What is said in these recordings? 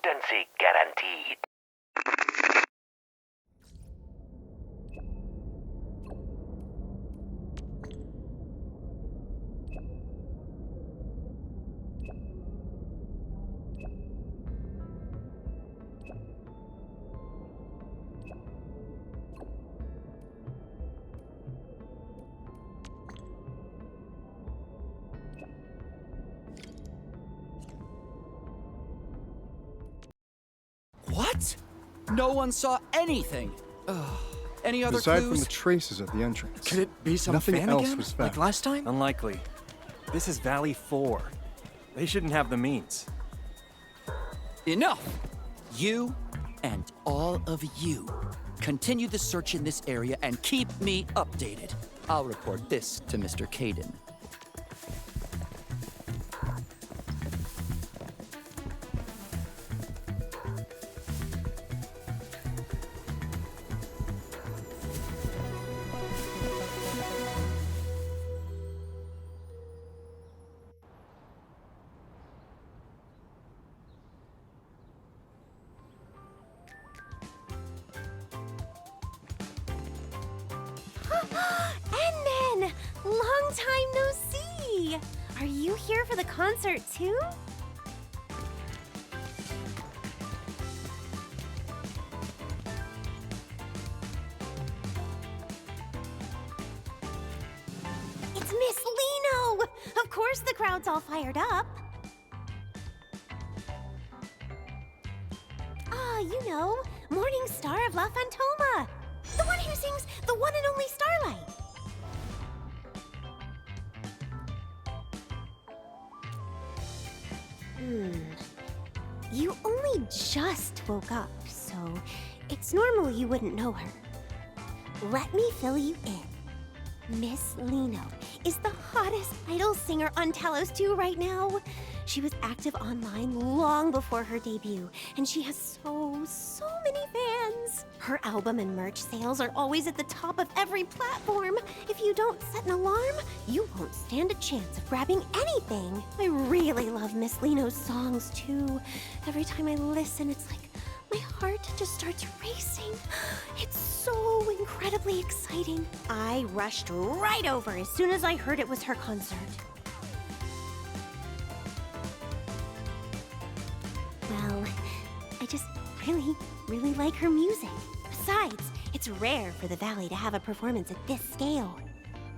potency guaranteed. What? No one saw anything. Any other Aside clues? from the traces at the entrance, Could it be some nothing fan else again, was found. like last time? Unlikely. This is Valley 4. They shouldn't have the means. Enough! You and all of you continue the search in this area and keep me updated. I'll report this to Mr. Caden. Endmin! Long time no see! Are you here for the concert too? It's Miss Liino! Of course the crowd's all fired up. Ah, you know, Morning Star of La Fantoma. The one who sings the one and only Starlight. You only just woke up, so it's normal you wouldn't know her. Let me fill you in. Miss Liino is the hottest idol singer on Talos-II right now. She was active online long before her debut, and she has so many fans. Her album and merch sales are always at the top of every platform. If you don't set an alarm, you won't stand a chance of grabbing anything. I really love Miss Liino's songs, too. Every time I listen, it's like my heart just starts racing. It's so incredibly exciting. I rushed right over as soon as I heard it was her concert. Well, I just really like her music. Besides, it's rare for the Valley to have a performance at this scale.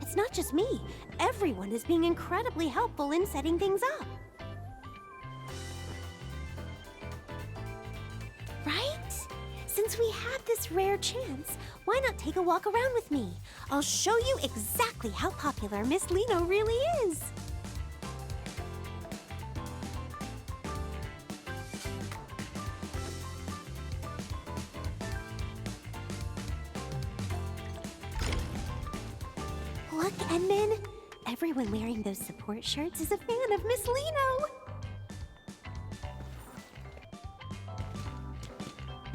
It's not just me. Everyone is being incredibly helpful in setting things up. Right? Since we had this rare chance, why not take a walk around with me? I'll show you exactly how popular Miss Liino really is. Look, Endmin. Everyone wearing those support shirts is a fan of Miss Liino.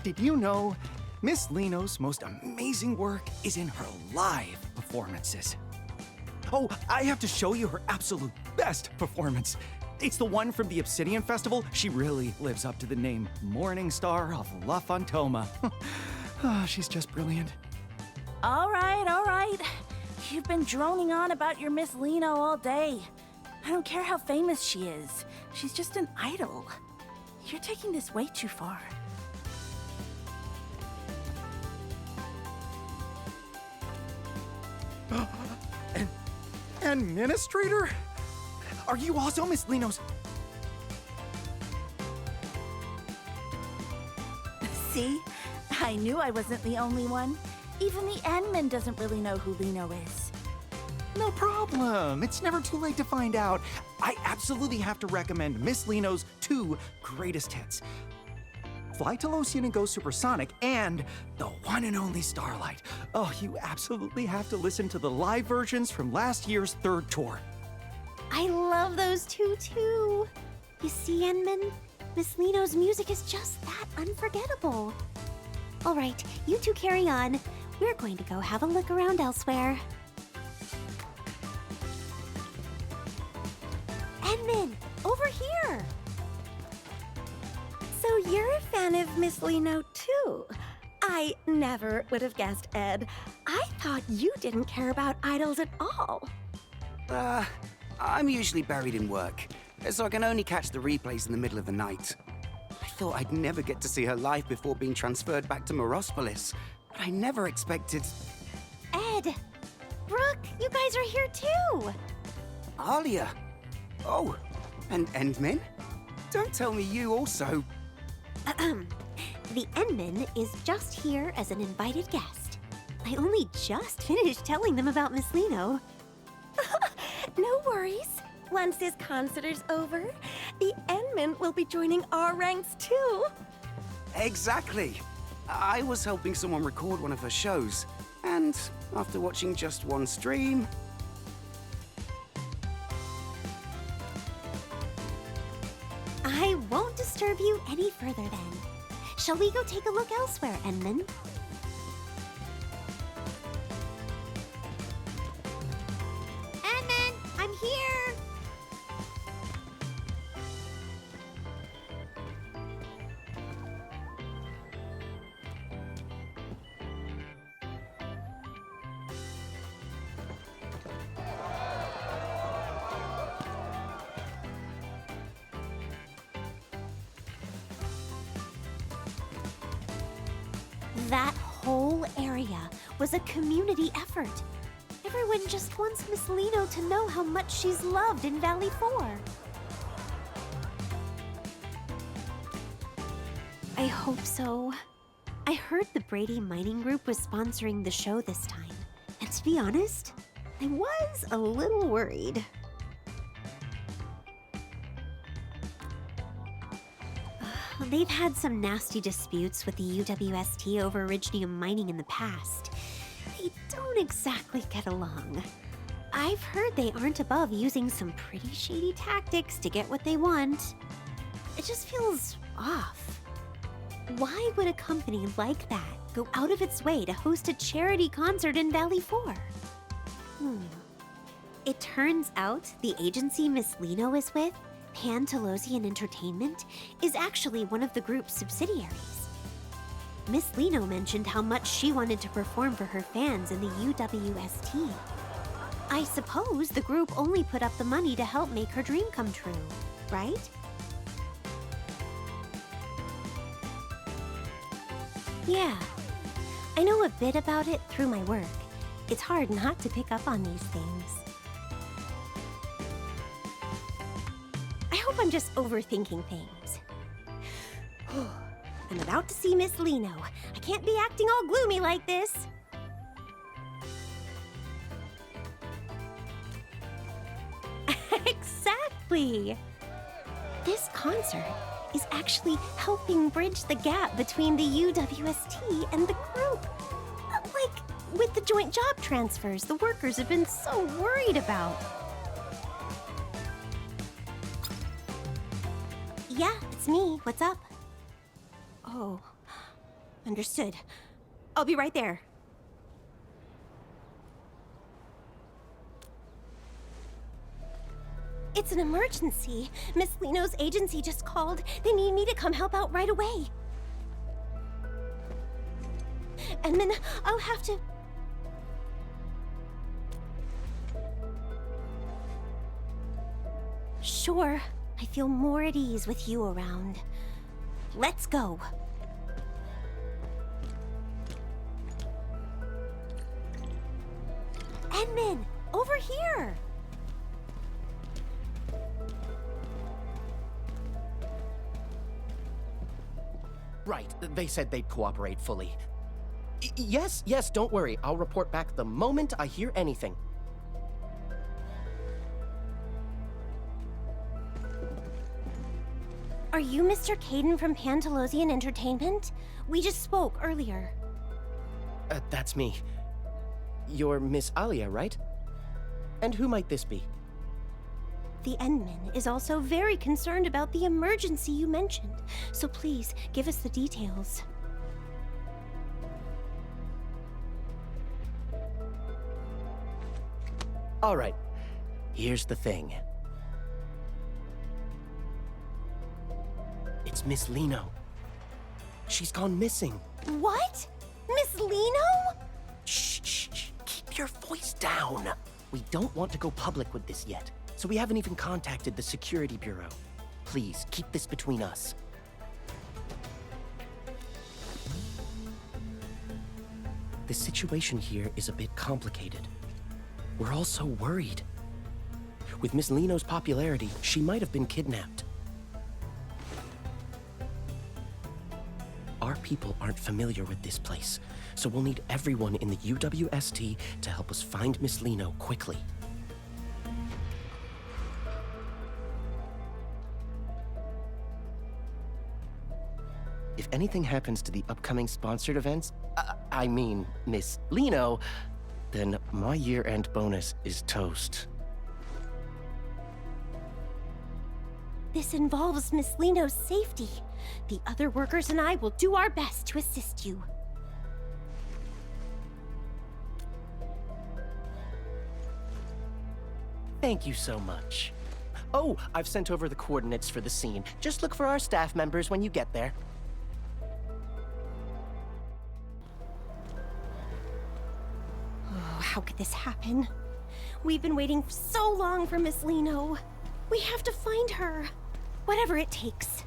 Did you know Miss Liino's most amazing work is in her live performances? Oh, I have to show you her absolute best performance. It's the one from the Obsidian Festival. She really lives up to the name Morning Star of La Fantoma. She's just brilliant. All right. You've been droning on about your Miss Liino all day. I don't care how famous she is. She's just an idol. You're taking this way too far. Endministrator? Are you also Miss Liino's? See? I knew I wasn't the only one. Even the Endmin doesn't really know who Liino is. No problem. It's never too late to find out. I absolutely have to recommend Miss Liino's 2 greatest hits. Fly Talosian and Go Supersonic, and the one and only Starlight. Oh, you absolutely have to listen to the live versions from last year's 3rd tour. I love those two, too. You see, Endmin? Miss Liino's music is just that unforgettable. All right, you two carry on. We're going to go have a look around elsewhere. Endmin, over here! So you're a fan of Miss Liino, too. I never would have guessed, Ed. I thought you didn't care about idols at all. I'm usually buried in work, so I can only catch the replays in the middle of the night. I thought I'd never get to see her live before being transferred back to Morospolis, but I never expected... Ed! Brooke, you guys are here too! Alia! Oh, and Endmin? Don't tell me you also... The Endmin is just here as an invited guest. I only just finished telling them about Miss Liino. No worries. Once this concert is over, the Endmin will be joining our ranks too. Exactly. I was helping someone record one of her shows, and after watching just one stream... I won't disturb you any further then. Shall we go take a look elsewhere, Endmin? Endmin, I'm here! That whole area was a community effort. Everyone just wants Miss Liino to know how much she's loved in Valley 4. I hope so. I heard the Brady Mining Group was sponsoring the show this time. And to be honest, I was a little worried. They've had some nasty disputes with the UWST over iridium mining in the past. They don't exactly get along. I've heard they aren't above using some pretty shady tactics to get what they want. It just feels off. Why would a company like that go out of its way to host a charity concert in Valley 4? It turns out the agency Miss Liino is with, Talos-II Entertainment, is actually one of the group's subsidiaries. Miss Liino mentioned how much she wanted to perform for her fans in the UWST. I suppose the group only put up the money to help make her dream come true, right? Yeah, I know a bit about it through my work. It's hard not to pick up on these things. I hope I'm just overthinking things. I'm about to see Miss Liino. I can't be acting all gloomy like this. Exactly. This concert is actually helping bridge the gap between the UWST and the group. Like, with the joint job transfers the workers have been so worried about. Yeah, it's me. What's up? Oh, understood. I'll be right there. It's an emergency. Miss Liino's agency just called. They need me to come help out right away. Endmin, I'll have to... Sure, I feel more at ease with you around. Let's go. Endmin, over here! Right, they said they'd cooperate fully. Yes, don't worry. I'll report back the moment I hear anything. Are you Mr. Caden from Talos-II Entertainment? We just spoke earlier. That's me. You're Miss Alia, right? And who might this be? The Endmin is also very concerned about the emergency you mentioned, so please give us the details. All right, here's the thing. It's Miss Liino. She's gone missing. What? Miss Liino? Shh, shh, shh. Keep your voice down. We don't want to go public with this yet, so we haven't even contacted the Security Bureau. Please, keep this between us. The situation here is a bit complicated. We're all so worried. With Miss Liino's popularity, she might have been kidnapped. Our people aren't familiar with this place, so we'll need everyone in the UWST to help us find Miss Liino quickly. If anything happens to the upcoming sponsored events, I mean Miss Liino, then my year-end bonus is toast. This involves Miss Liino's safety. The other workers and I will do our best to assist you. Thank you so much. Oh, I've sent over the coordinates for the scene. Just look for our staff members when you get there. Oh, how could this happen? We've been waiting so long for Miss Liino. We have to find her, whatever it takes.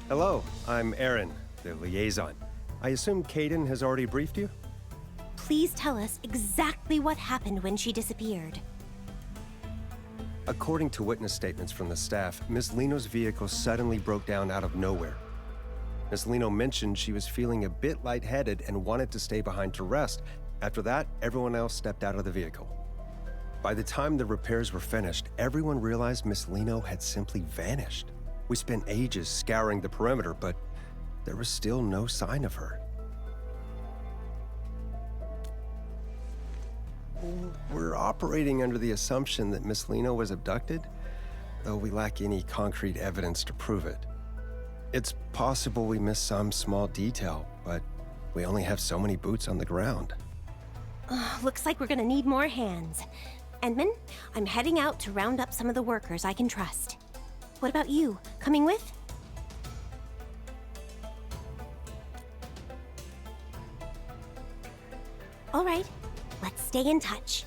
Hello, I'm Aaron, the liaison. I assume Kaden has already briefed you? Please tell us exactly what happened when she disappeared. According to witness statements from the staff, Miss Liino's vehicle suddenly broke down out of nowhere. Miss Liino mentioned she was feeling a bit lightheaded and wanted to stay behind to rest. After that, everyone else stepped out of the vehicle. By the time the repairs were finished, everyone realized Miss Liino had simply vanished. We spent ages scouring the perimeter, but there was still no sign of her. We're operating under the assumption that Miss Liino was abducted, though we lack any concrete evidence to prove it. It's possible we missed some small detail, but we only have so many boots on the ground. Looks like we're gonna need more hands. Endmin, I'm heading out to round up some of the workers I can trust. What about you? Coming with? All right, let's stay in touch.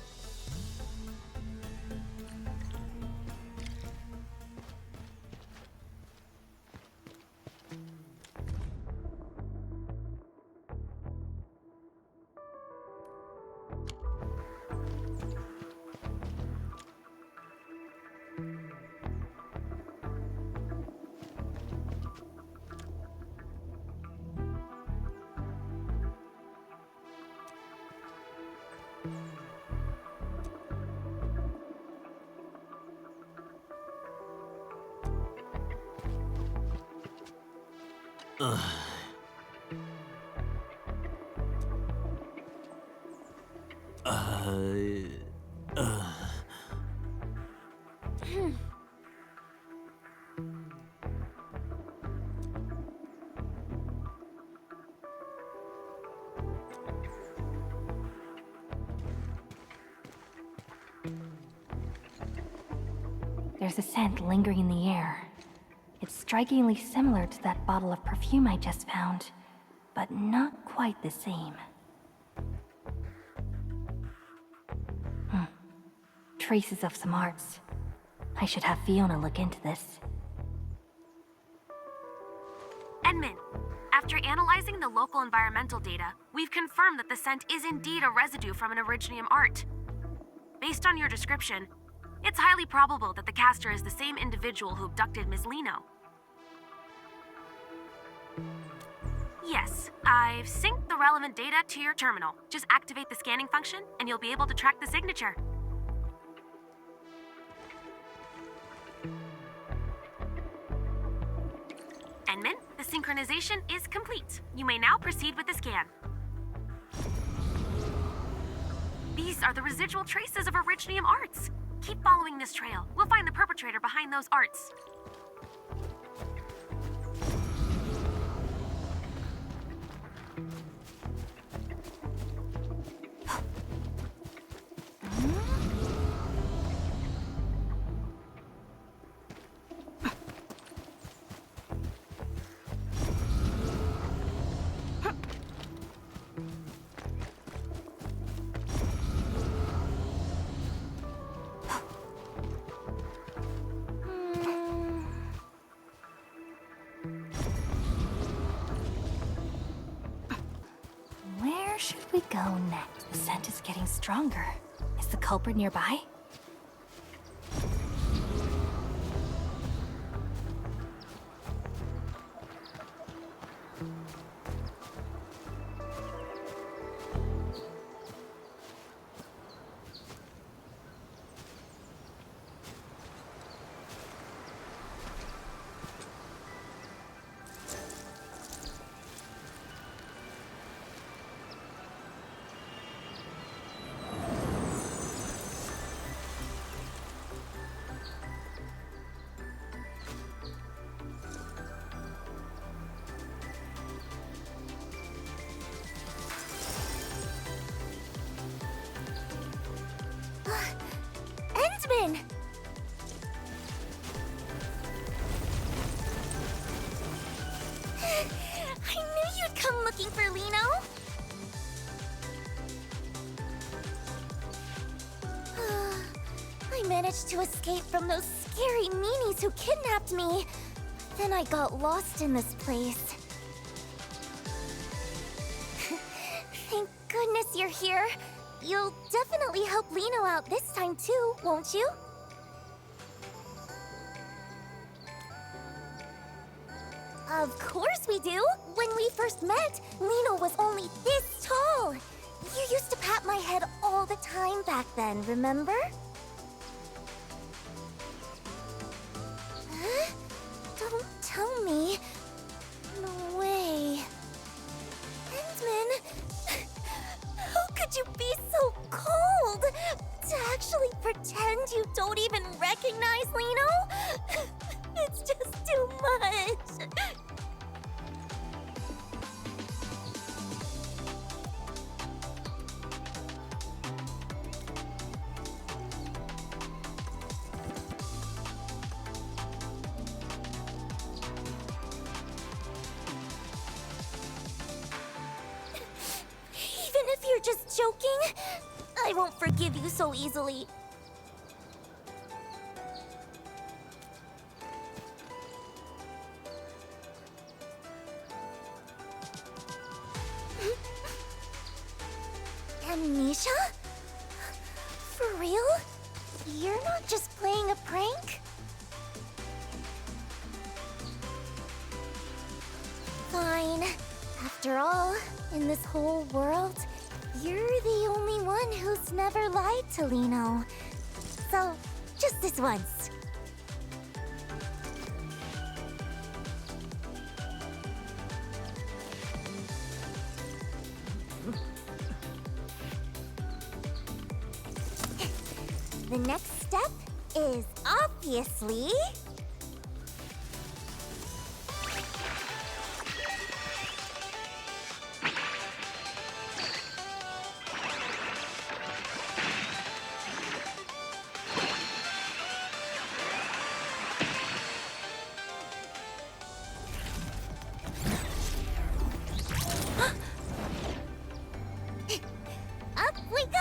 There's a scent lingering in the air. It's strikingly similar to that bottle of perfume I just found, but not quite the same. Traces of some arts. I should have Fiona look into this. Endmin, after analyzing the local environmental data, we've confirmed that the scent is indeed a residue from an Originium art. Based on your description, it's highly probable that the caster is the same individual who abducted Miss Liino. Yes, I've synced the relevant data to your terminal. Just activate the scanning function, and you'll be able to track the signature. Endmin, the synchronization is complete. You may now proceed with the scan. These are the residual traces of Originium arts. Keep following this trail. We'll find the perpetrator behind those arts. we go next? The scent is getting stronger. Is the culprit nearby? Endmin! I knew you'd come looking for Liino! I managed to escape from those scary meanies who kidnapped me. Then I got lost in this place. Thank goodness you're here. You'll definitely help Liino out this time too, won't you? Of course we do! When we first met, Liino was only this tall. You used to pat my head all the time back then, remember? Huh? Don't tell me. No way. Endmin, how could you be so cold? To actually pretend you don't even recognize Liino? It's just too much. Even if you're just joking, I won't forgive you so easily. Amnesia? For real? You're not just playing a prank? Fine. After all, in this whole world, you're the only one who's never lied to Liino. So, just this once. The next step is obviously... Up we go!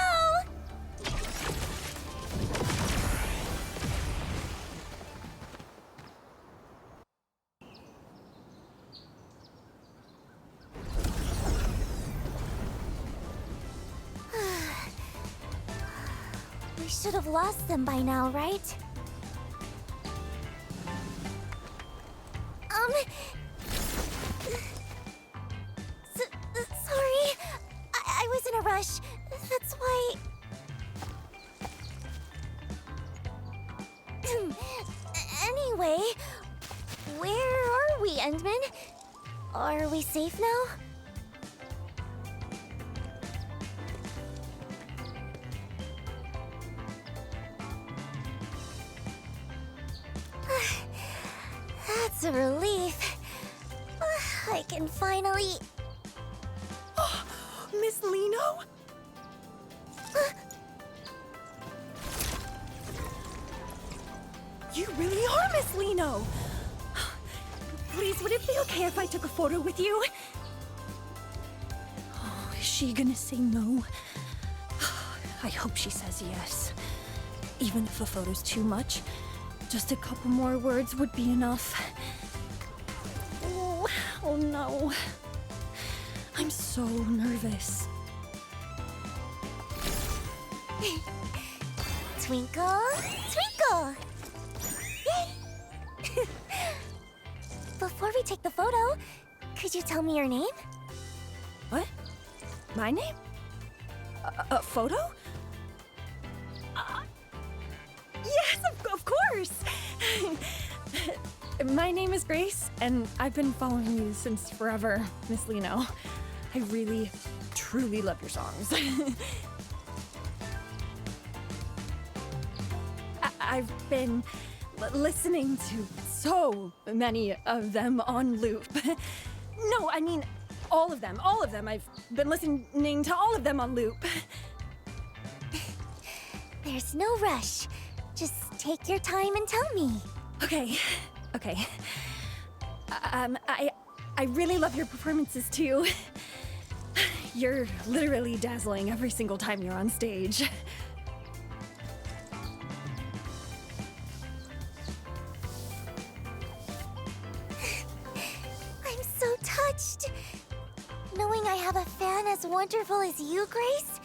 We should have lost them by now, right? Sorry. I was in a rush. That's why... Anyway, where are we, Endmin? Are we safe now? That's a relief. I can finally... Miss Liino? You really are Miss Liino! Please, would it be okay if I took a photo with you? Oh, is she gonna say no? I hope she says yes. Even if a photo's too much, just a couple more words would be enough. Oh no. I'm so nervous. Twinkle, twinkle! Yay! Before we take the photo, could you tell me your name? What? My name? A photo? Yes, of course! My name is Grace, and I've been following you since forever, Miss Liino. I really, truly love your songs. I've been listening to so many of them on loop. No, I mean, all of them. I've been listening to all of them on loop. There's no rush. Just take your time and tell me. Okay. I really love your performances too. You're literally dazzling every single time you're on stage. I'm so touched. Knowing I have a fan as wonderful as you, Grace,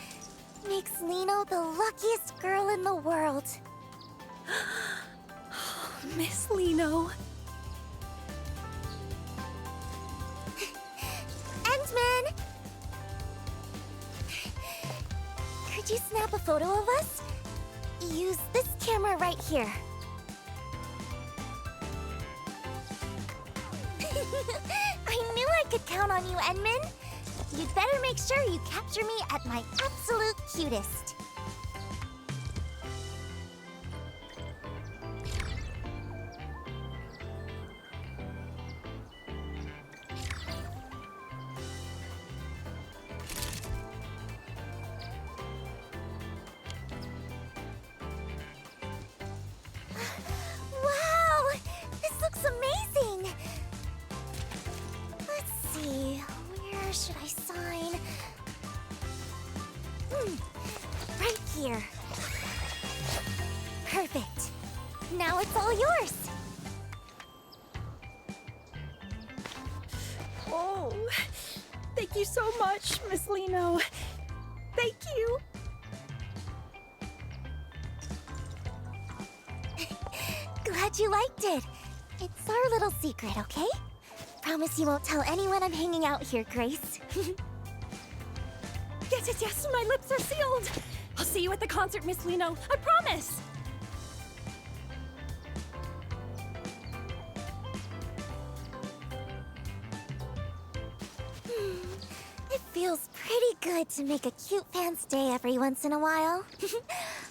makes Liino the luckiest girl in the world. Miss Liino. Endmin! Could you snap a photo of us? Use this camera right here. I knew I could count on you, Endmin. You'd better make sure you capture me at my absolute cutest. Wow! This looks amazing! Let's see, where should I sign? Right here. Perfect. Now it's all yours. Oh, thank you so much, Miss Liino. Thank you. Glad you liked it. It's our little secret, okay? Promise you won't tell anyone I'm hanging out here, Grace. Yes, my lips are sealed. I'll see you at the concert, Miss Liino. I promise. It feels pretty good to make a cute fan's day every once in a while.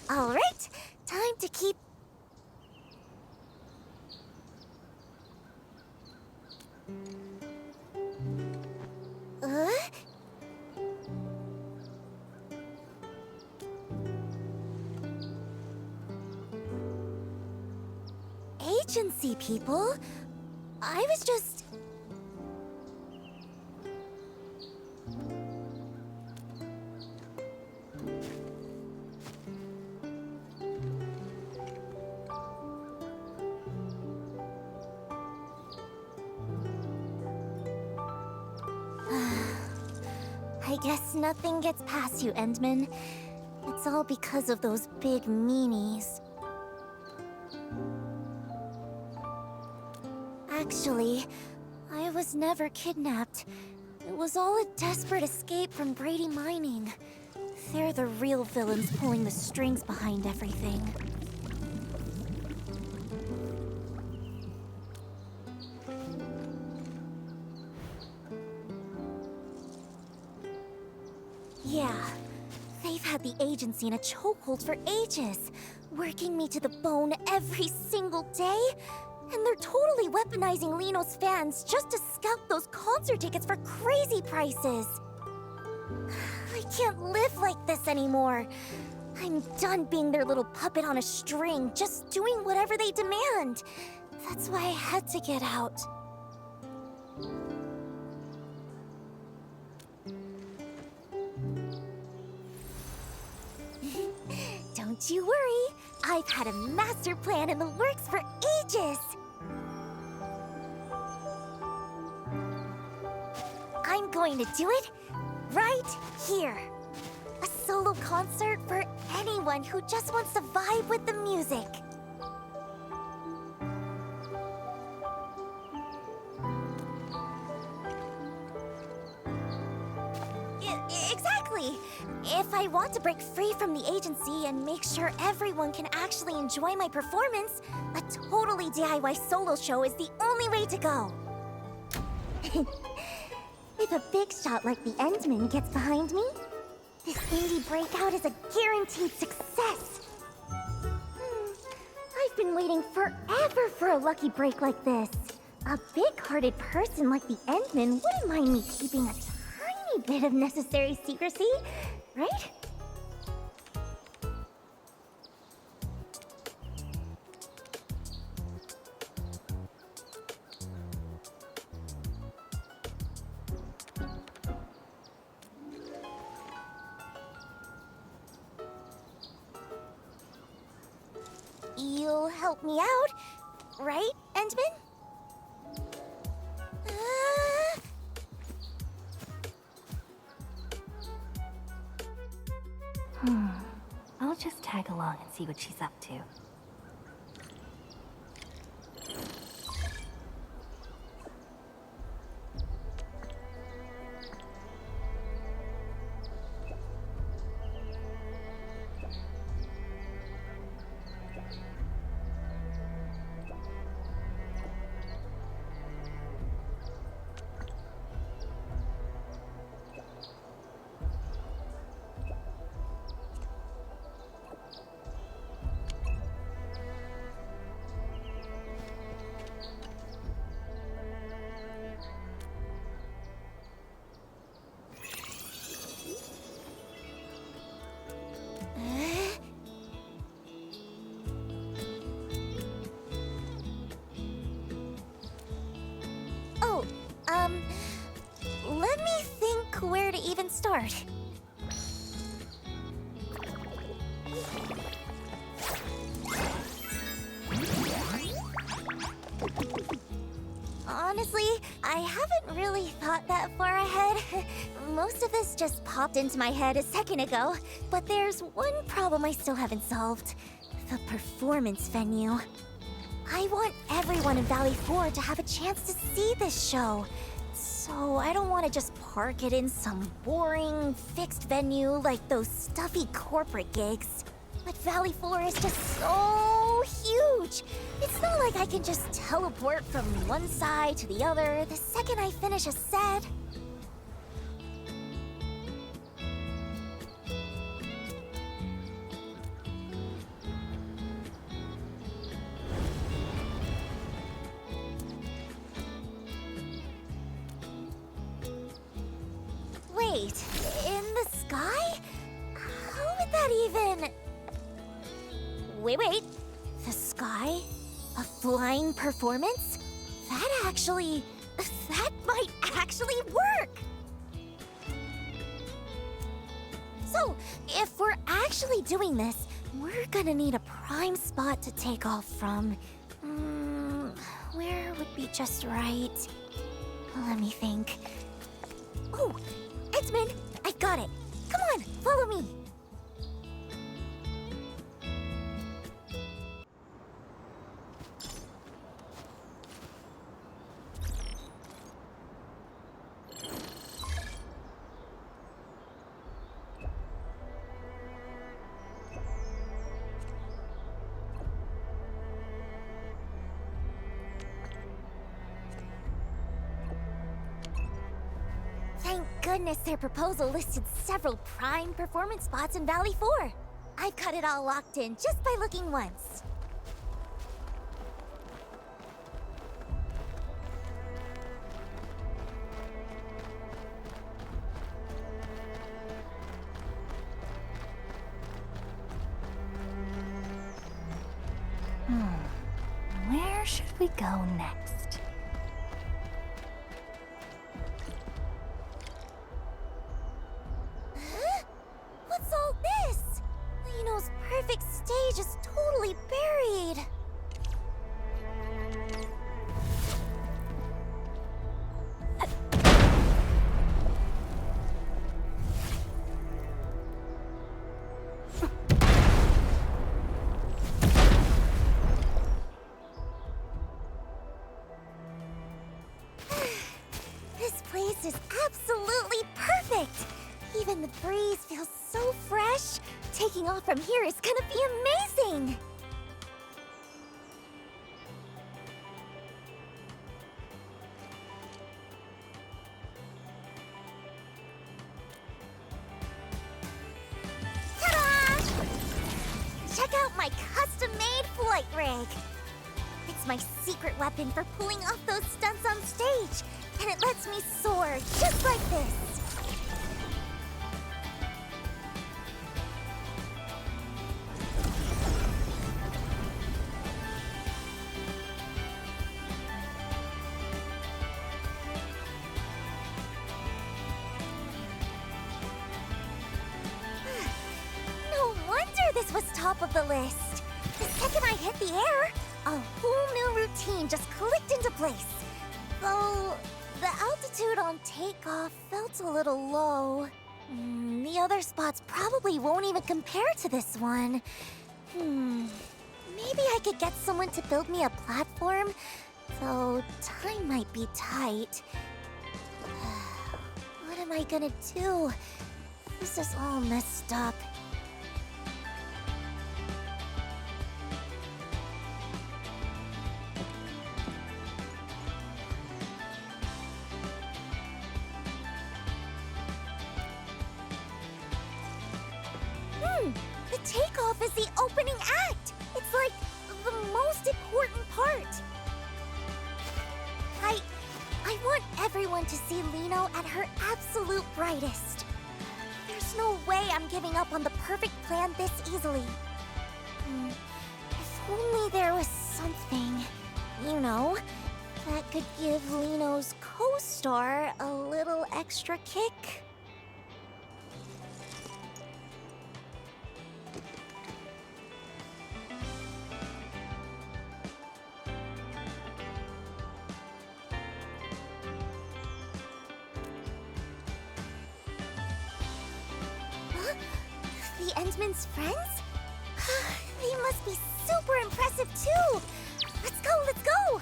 All right, time to keep... Agency people? I was just... I guess nothing gets past you, Endmin. It's all because of those big meanies. Actually, I was never kidnapped. It was all a desperate escape from Brady Mining. They're the real villains pulling the strings behind everything. Yeah, they've had the agency in a chokehold for ages, working me to the bone every single day. And they're totally weaponizing Liino's fans just to scalp those concert tickets for crazy prices. I can't live like this anymore. I'm done being their little puppet on a string, just doing whatever they demand. That's why I had to get out. Don't you worry. I've had a master plan in the works for ages. I'm going to do it right here. A solo concert for anyone who just wants to vibe with the music. Exactly! If I want to break free from the agency and make sure everyone can actually enjoy my performance, a totally DIY solo show is the only way to go. If a big shot like the Endmin gets behind me, this indie breakout is a guaranteed success. I've been waiting forever for a lucky break like this. A big-hearted person like the Endmin wouldn't mind me keeping a tiny bit of necessary secrecy, right? You'll help me out, right, Endmin? I'll just tag along and see what she's up to. Let me think where to even start. Honestly, I haven't really thought that far ahead. Most of this just popped into my head a second ago, but there's one problem I still haven't solved. The performance venue. I want everyone in Valley 4 to have a chance to see this show. So I don't want to just park it in some boring, fixed venue like those stuffy corporate gigs. But Valley 4 is just so huge. It's not like I can just teleport from one side to the other the second I finish a set. Wait, in the sky? How would that even... Wait. The sky? A flying performance? That might actually work! So, if we're actually doing this, we're gonna need a prime spot to take off from. Where would be just right? Let me think. Oh, Endmin, I've got it. Come on, follow me. Thank goodness their proposal listed several prime performance spots in Valley 4. I've got it all locked in just by looking once. Where should we go next? Huh? What's all this? Liino's perfect stage is totally buried. taking off from here is gonna be amazing! Ta-da! Check out my custom-made flight rig! It's my secret weapon for pulling off those stunts on stage, and it lets me soar just like this. No wonder this was top of the list. The second I hit the air, a whole new routine just clicked into place. Though, the altitude on takeoff felt a little low. The other spots probably won't even compare to this one. Maybe I could get someone to build me a platform, though time might be tight. What am I gonna do? This is all messed up. The takeoff is the opening act! It's like the most important part. I want everyone to see Liino at her absolute brightest. There's no way I'm giving up on the perfect plan this easily. If only there was something, you know, that could give Liino's co-star a little extra kick. The Endman's friends? They must be super impressive too! Let's go, let's go!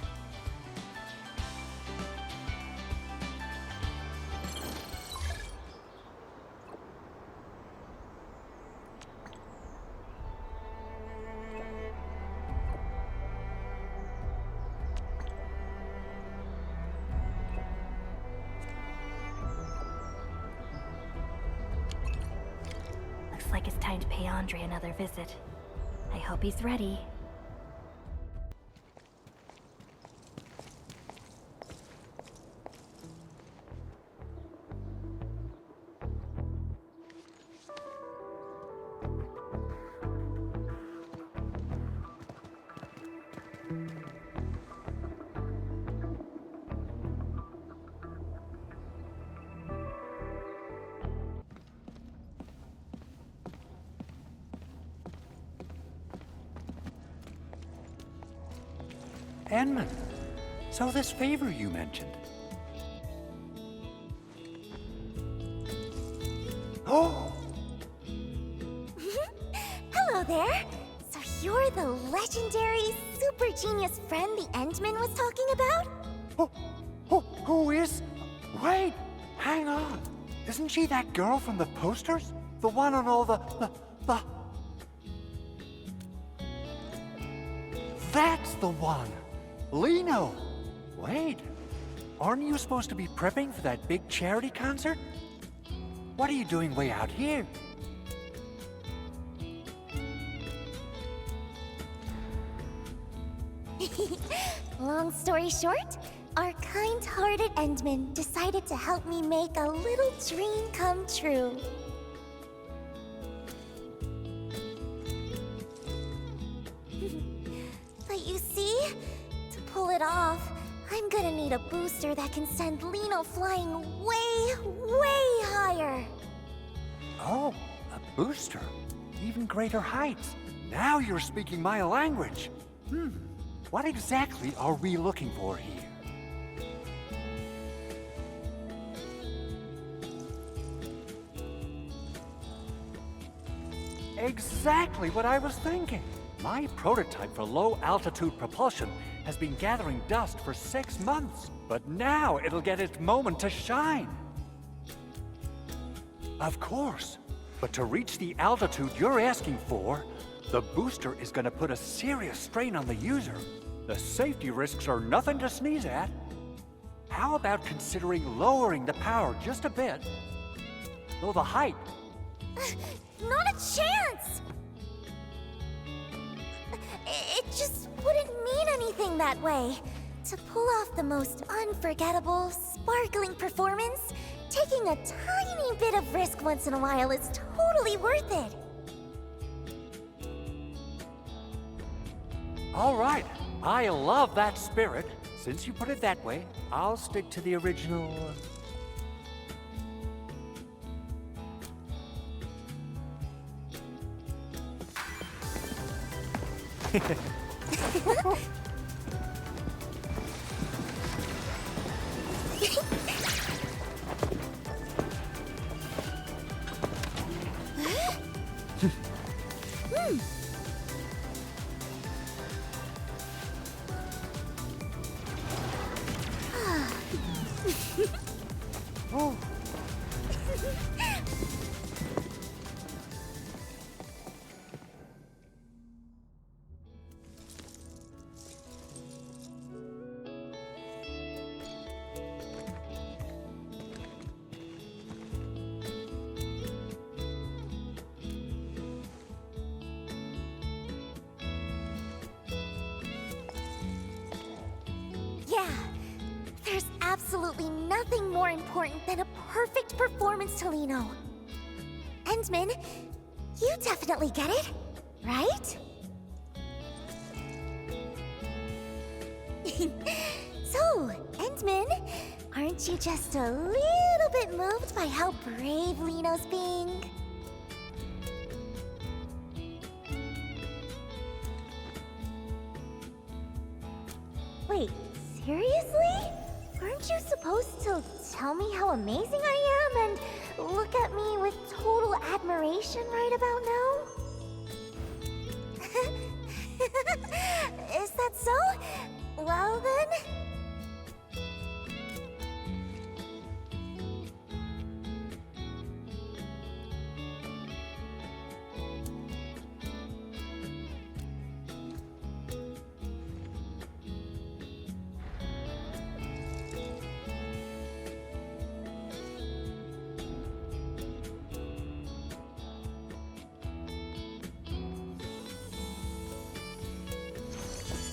Looks like it's time to pay Andre another visit. I hope he's ready. Endmin, so this favor you mentioned. Oh! Hello there! So you're the legendary, super genius friend the Endman was talking about? Who is? Wait, hang on. Isn't she that girl from the posters? The one on all the... That's the one! Liino! Wait, aren't you supposed to be prepping for that big charity concert? What are you doing way out here? Long story short, our kind-hearted Endman decided to help me make a little dream come true. But you see, to pull it off, I'm gonna need a booster that can send Liino flying way, way higher. Oh, a booster. Even greater heights. Now you're speaking my language. What exactly are we looking for here? Exactly what I was thinking. My prototype for low-altitude propulsion has been gathering dust for 6 months, but now it'll get its moment to shine. Of course. But to reach the altitude you're asking for, the booster is gonna put a serious strain on the user. The safety risks are nothing to sneeze at. How about considering lowering the power just a bit? Though the height... Not a chance! It just wouldn't mean anything that way. To pull off the most unforgettable, sparkling performance, taking a tiny bit of risk once in a while is totally worth it. All right, I love that spirit. Since you put it that way, I'll stick to the original... Oh. Yeah, there's absolutely nothing more important than a perfect performance to Liino. Endmin, you definitely get it, right? So, Endmin, aren't you just a little bit moved by how brave Liino's being? Wait, seriously? Aren't you supposed to tell me how amazing I am and look at me with total admiration right about now? Is that so? Well then...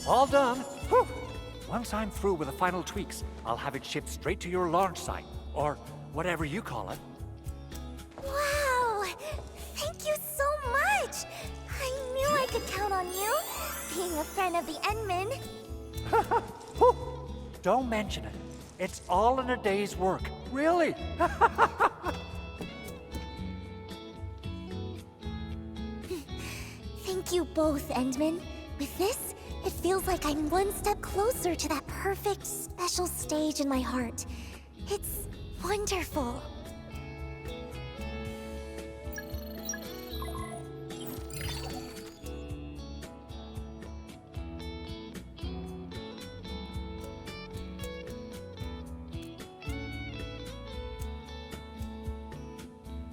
All done. Whew. Once I'm through with the final tweaks, I'll have it shipped straight to your launch site, or whatever you call it. Wow! Thank you so much! I knew I could count on you, being a friend of the Endmin. Don't mention it. It's all in a day's work. Really? Thank you both, Endmin. With this, it feels like I'm one step closer to that perfect, special stage in my heart. It's wonderful.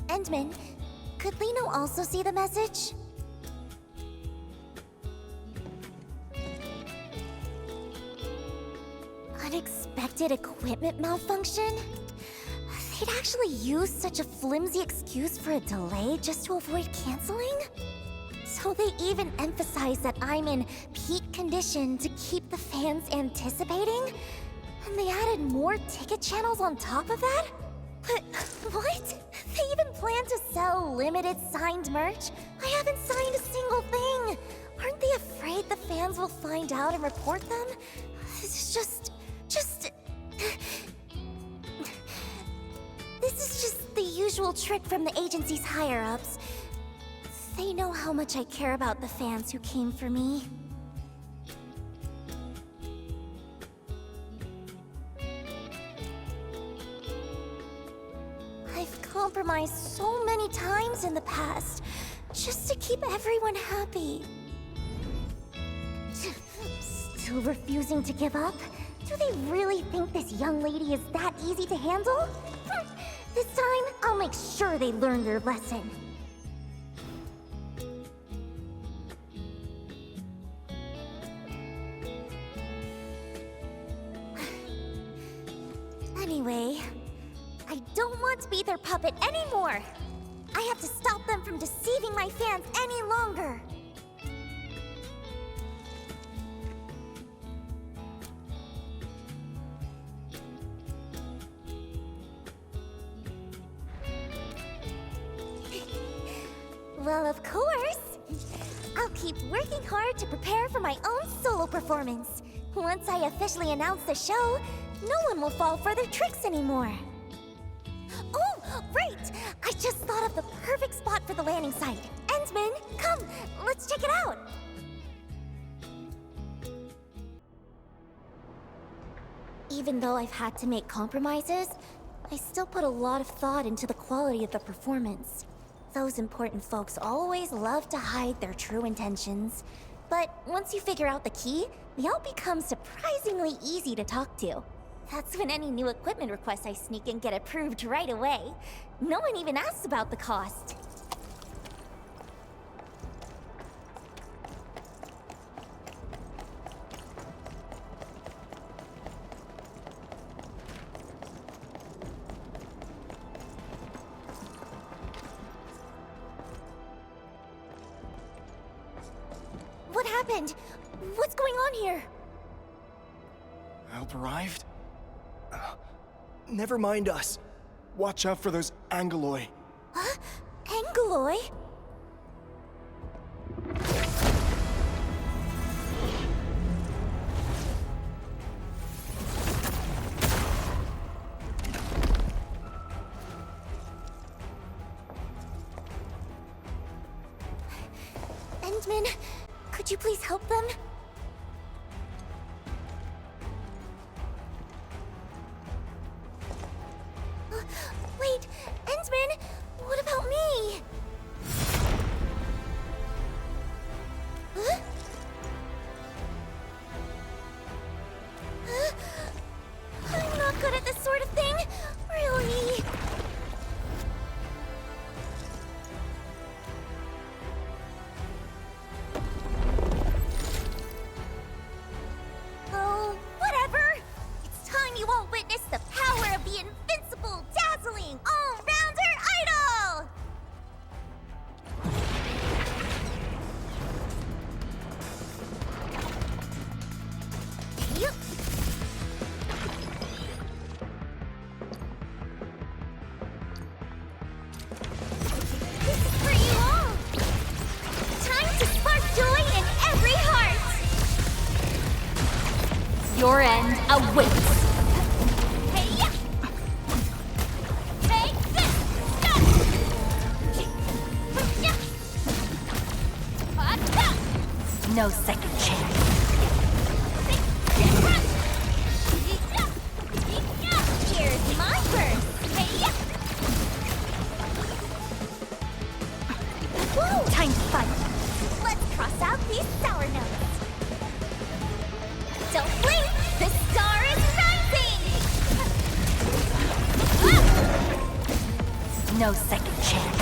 Endmin, could Liino also see the message? Unexpected equipment malfunction? They'd actually use such a flimsy excuse for a delay just to avoid canceling? So they even emphasize that I'm in peak condition to keep the fans anticipating? And they added more ticket channels on top of that? But what? They even plan to sell limited signed merch? I haven't signed a single thing! Aren't they afraid the fans will find out and report them? It's just... This is just the usual trick from the agency's higher-ups. They know how much I care about the fans who came for me. I've compromised so many times in the past, just to keep everyone happy. Still refusing to give up? Do they really think this young lady is that easy to handle? This time, I'll make sure they learn their lesson. Anyway, I don't want to be their puppet anymore. I have to stop them from deceiving my fans any longer. Well, of course. I'll keep working hard to prepare for my own solo performance. Once I officially announce the show, no one will fall for their tricks anymore. Oh, right! I just thought of the perfect spot for the landing site. Endmin, come, let's check it out. Even though I've had to make compromises, I still put a lot of thought into the quality of the performance. Those important folks always love to hide their true intentions. But once you figure out the key, they all become surprisingly easy to talk to. That's when any new equipment requests I sneak in get approved right away. No one even asks about the cost. What happened? What's going on here? Help arrived? Never mind us. Watch out for those Angeloi. Huh? Angeloi? Endmin, could you please help them? Wait, Endmin, what about me? Huh? Huh? I'm not good at this sort of thing, really. Oh, whatever. It's time you all witness the power of the invincible, dazzling, all-rounder idol! Yup. This is for you all. Time to spark joy in every heart. Your end awaits. Hey-ya! Take this! Stop! Yeah. Hot-ta! No second chance. Here's my burst! Hey-ya! Whoa! Time to fight. Let's cross out these sour notes. Don't blink! The star is rising! No second chance.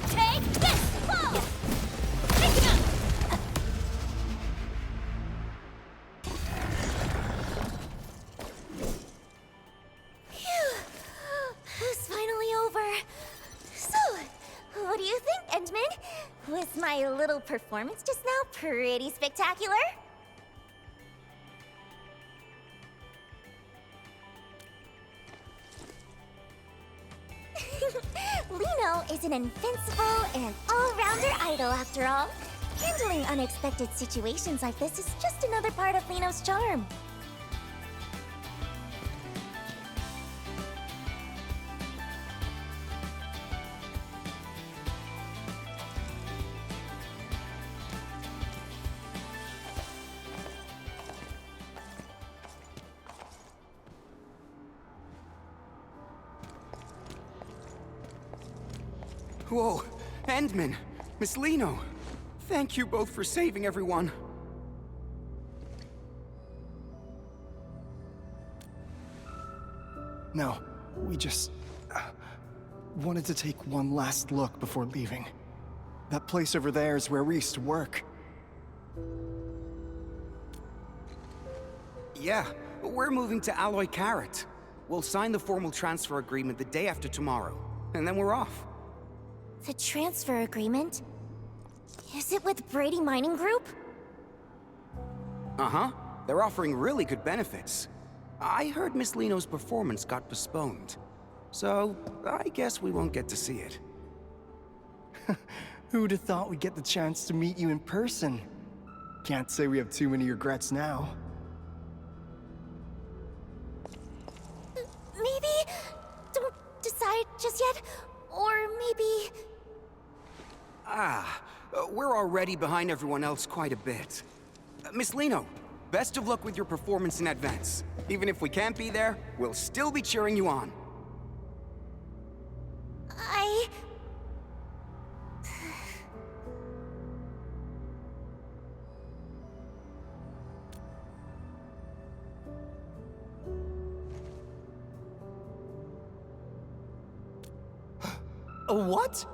Take this! Whoa! Phew. It's finally over. So, what do you think, Endmin? Was my little performance just now pretty spectacular? Liino is an invincible and all-rounder idol, after all. Handling unexpected situations like this is just another part of Liino's charm. Whoa, Endmin, Miss Liino. Thank you both for saving everyone. No, we just wanted to take one last look before leaving. That place over there is where we used to work. Yeah, we're moving to Alloy Carrot. We'll sign the formal transfer agreement the day after tomorrow, and then we're off. The transfer agreement? Is it with Brady Mining Group? Uh-huh. They're offering really good benefits. I heard Miss Liino's performance got postponed. So, I guess we won't get to see it. Who'd have thought we'd get the chance to meet you in person? Can't say we have too many regrets now. Maybe don't decide just yet, or maybe... We're already behind everyone else quite a bit. Miss Liino, best of luck with your performance in advance. Even if we can't be there, we'll still be cheering you on. What?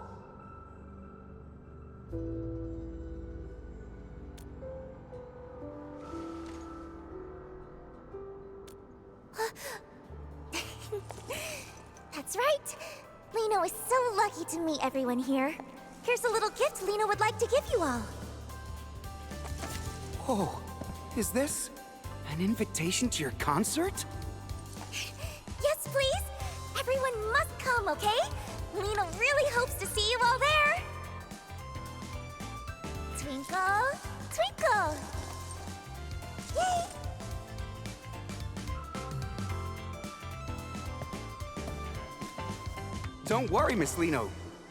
That's right. Liino is so lucky to meet everyone here. Here's a little gift Liino would like to give you all. Oh, is this an invitation to your concert? Yes, please. Everyone must come, okay? Liino really hopes to see you all there. Twinkle, twinkle. Yay! Don't worry, Miss Liino.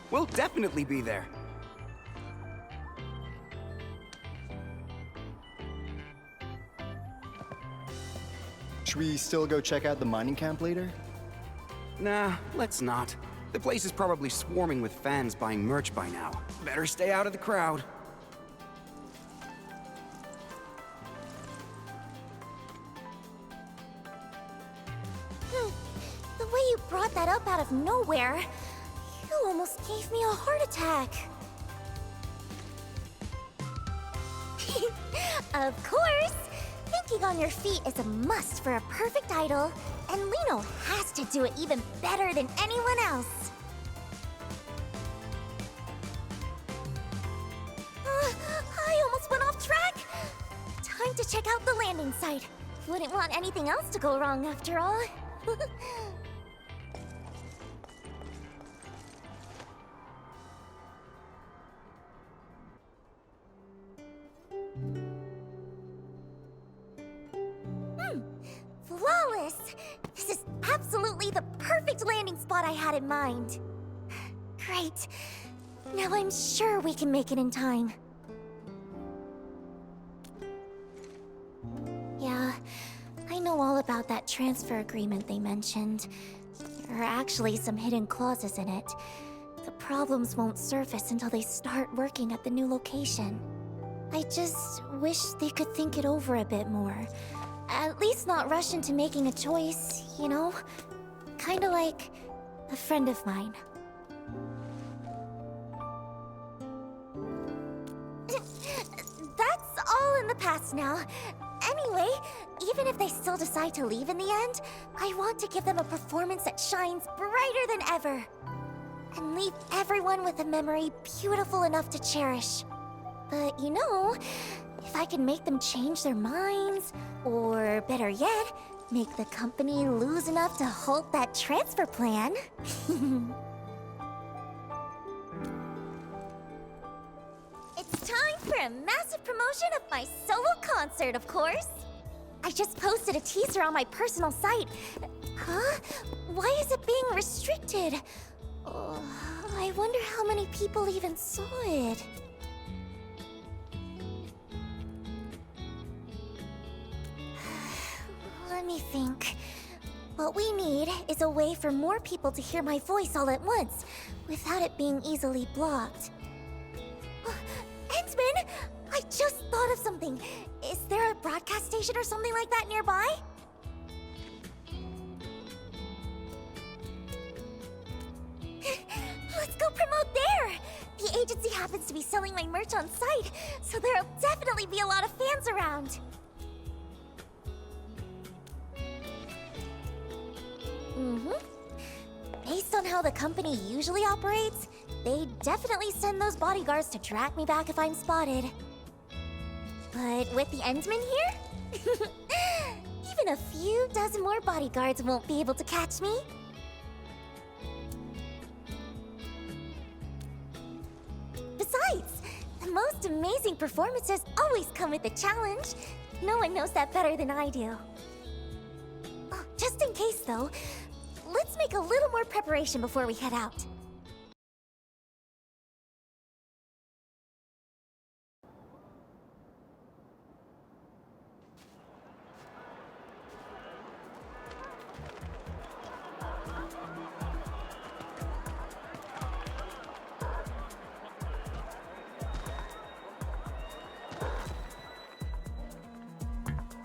We'll definitely be there. Should we still go check out the mining camp later? Nah, let's not. The place is probably swarming with fans buying merch by now. Better stay out of the crowd. The way you brought that up out of nowhere, you almost gave me a heart attack. Of course! Thinking on your feet is a must for a perfect idol, and Liino has to do it even better than anyone else. I almost went off track! Time to check out the landing site. Wouldn't want anything else to go wrong after all. Flawless! This is absolutely the perfect landing spot I had in mind. Great. Now I'm sure we can make it in time. Yeah, I know all about that transfer agreement they mentioned. There are actually some hidden clauses in it. The problems won't surface until they start working at the new location. I just wish they could think it over a bit more. At least not rush into making a choice, you know? Kinda like a friend of mine. That's all in the past now. Anyway, even if they still decide to leave in the end, I want to give them a performance that shines brighter than ever. And leave everyone with a memory beautiful enough to cherish. But you know, if I can make them change their minds, or better yet, make the company lose enough to halt that transfer plan. It's time for a massive promotion of my solo concert, of course. I just posted a teaser on my personal site. Huh? Why is it being restricted? I wonder how many people even saw it. Let me think. What we need is a way for more people to hear my voice all at once, without it being easily blocked. Endmin! I just thought of something. Is there a broadcast station or something like that nearby? happens to be selling my merch on site, so there'll definitely be a lot of fans around. Based on how the company usually operates, they definitely send those bodyguards to track me back if I'm spotted. But with the Endmin here, even a few dozen more bodyguards won't be able to catch me. Besides, the most amazing performances always come with a challenge. No one knows that better than I do. Oh, just in case, though, let's make a little more preparation before we head out.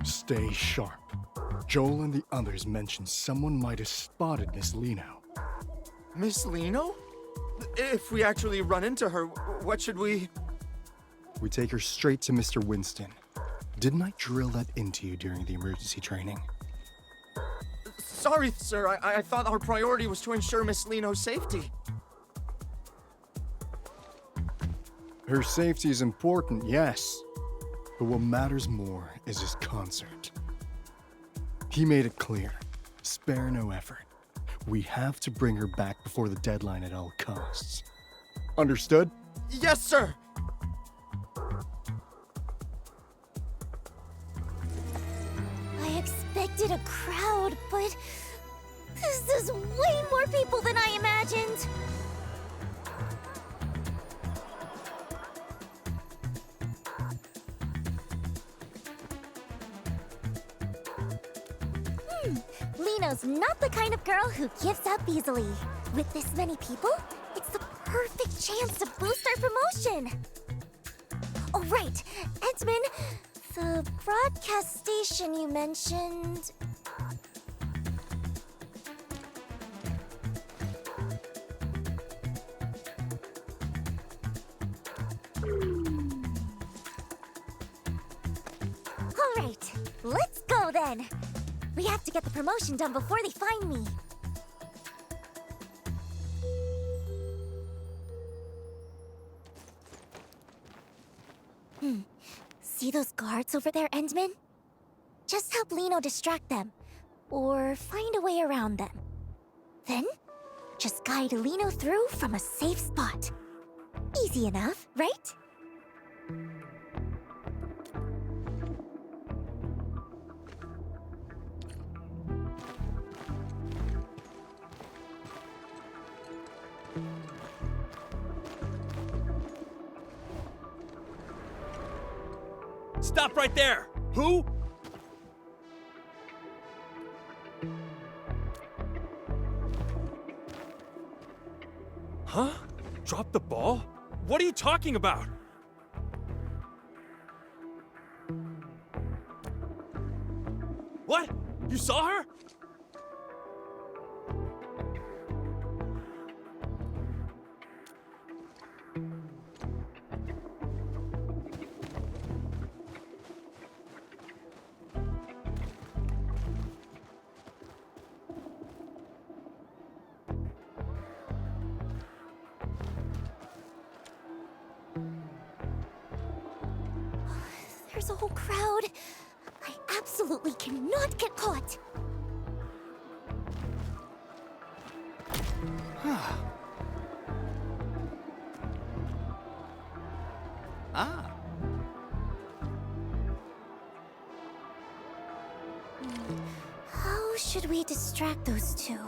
Stay sharp. Joel and the others mentioned someone might have spotted Miss Liino. Miss Liino? If we actually run into her, what should we... We take her straight to Mr. Winston. Didn't I drill that into you during the emergency training? Sorry, sir. I thought our priority was to ensure Miss Liino's safety. Her safety is important, yes. But what matters more is his concert. He made it clear, spare no effort. We have to bring her back before the deadline at all costs. Understood? Yes, sir! I expected a crowd, but this is way more people than I imagined. Liino's not the kind of girl who gives up easily. With this many people, it's the perfect chance to boost our promotion. Oh, right. Endmin, the broadcast station you mentioned... All right, let's go then. We have to get the promotion done before they find me. See those guards over there, Endmin? Just help Liino distract them, or find a way around them. Then, just guide Liino through from a safe spot. Easy enough, right? Stop right there! Who? Huh? Drop the ball? What are you talking about? What? You saw her? There's a whole crowd. I absolutely cannot get caught. Ah. How should we distract those two?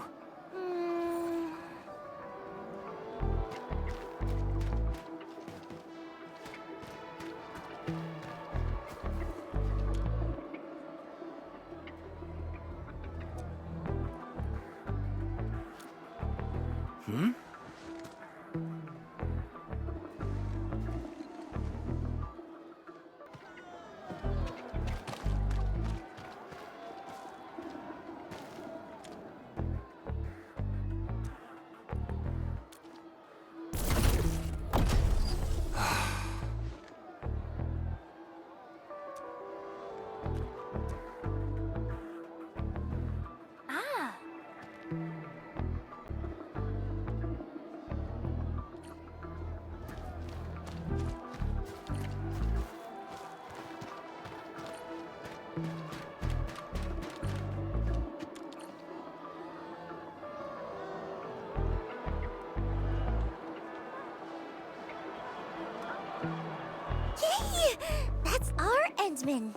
Yay! That's our Endmin.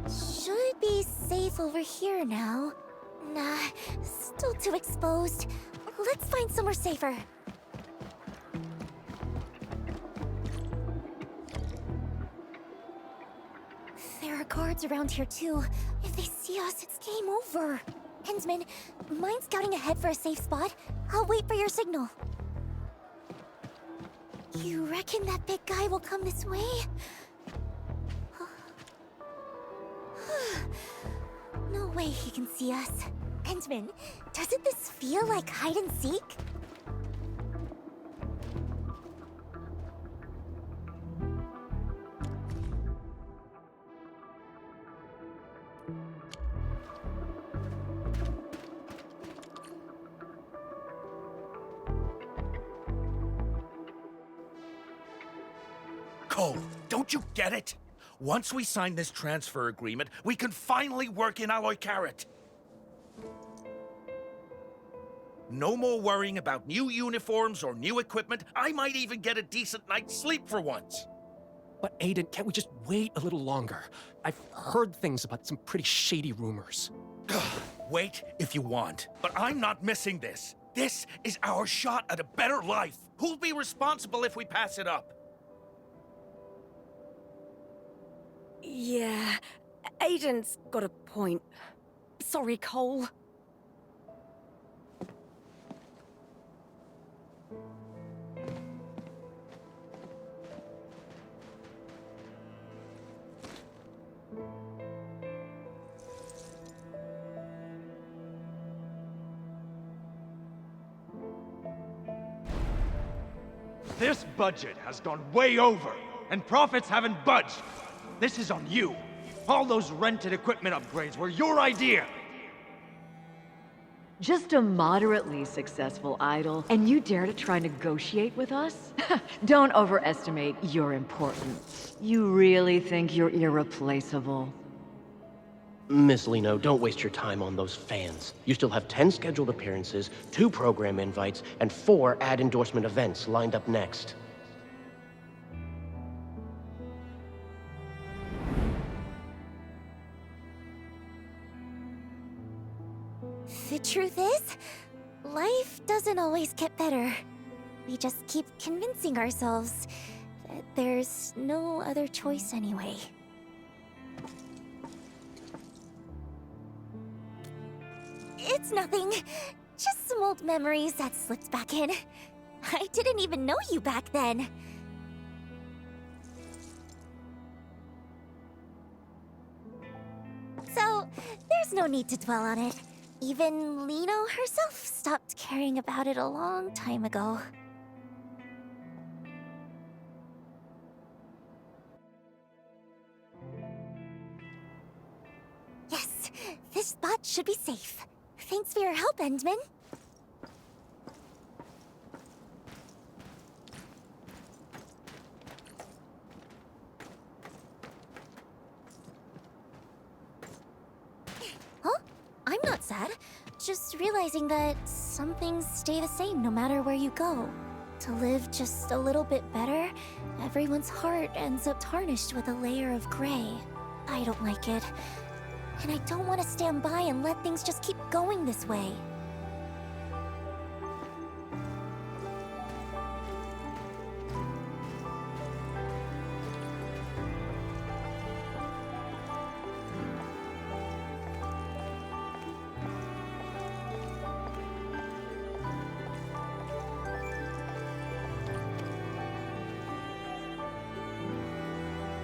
Should be safe over here now. Nah, still too exposed. Let's find somewhere safer. There are guards around here too. If they see us, it's game over. Endmin, mind scouting ahead for a safe spot? I'll wait for your signal. You reckon that big guy will come this way? No way he can see us. Endmin, doesn't this feel like hide and seek? Cole, don't you get it? Once we sign this transfer agreement, we can finally work in Alloy Carrot. No more worrying about new uniforms or new equipment. I might even get a decent night's sleep for once. But Aiden, can't we just wait a little longer? I've heard things about some pretty shady rumors. Wait if you want, but I'm not missing this. This is our shot at a better life. Who'll be responsible if we pass it up? Yeah, Aiden's got a point. Sorry, Cole. This budget has gone way over, and profits haven't budged. This is on you. All those rented equipment upgrades were your idea. Just a moderately successful idol, and you dare to try negotiate with us? Don't overestimate your importance. You really think you're irreplaceable? Miss Liino, don't waste your time on those fans. You still have 10 scheduled appearances, 2 program invites, and 4 ad endorsement events lined up next. The truth is, life doesn't always get better. We just keep convincing ourselves that there's no other choice anyway. It's nothing. Just some old memories that slipped back in. I didn't even know you back then. So, there's no need to dwell on it. Even Liino herself stopped caring about it a long time ago. Yes, this spot should be safe. Thanks for your help, Endmin. Huh? I'm not sad. Just realizing that some things stay the same no matter where you go. To live just a little bit better, everyone's heart ends up tarnished with a layer of gray. I don't like it. And I don't want to stand by and let things just keep going this way.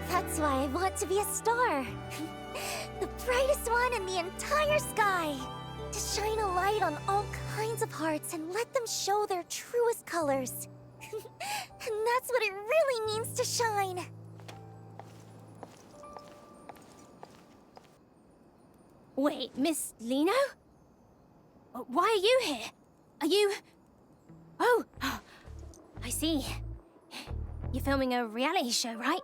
That's why I want to be a star. The brightest one in the entire sky. To shine a light on all kinds of hearts and let them show their truest colors. And that's what it really means to shine. Wait, Miss Liino? Why are you here? Are you... Oh, I see. You're filming a reality show, right?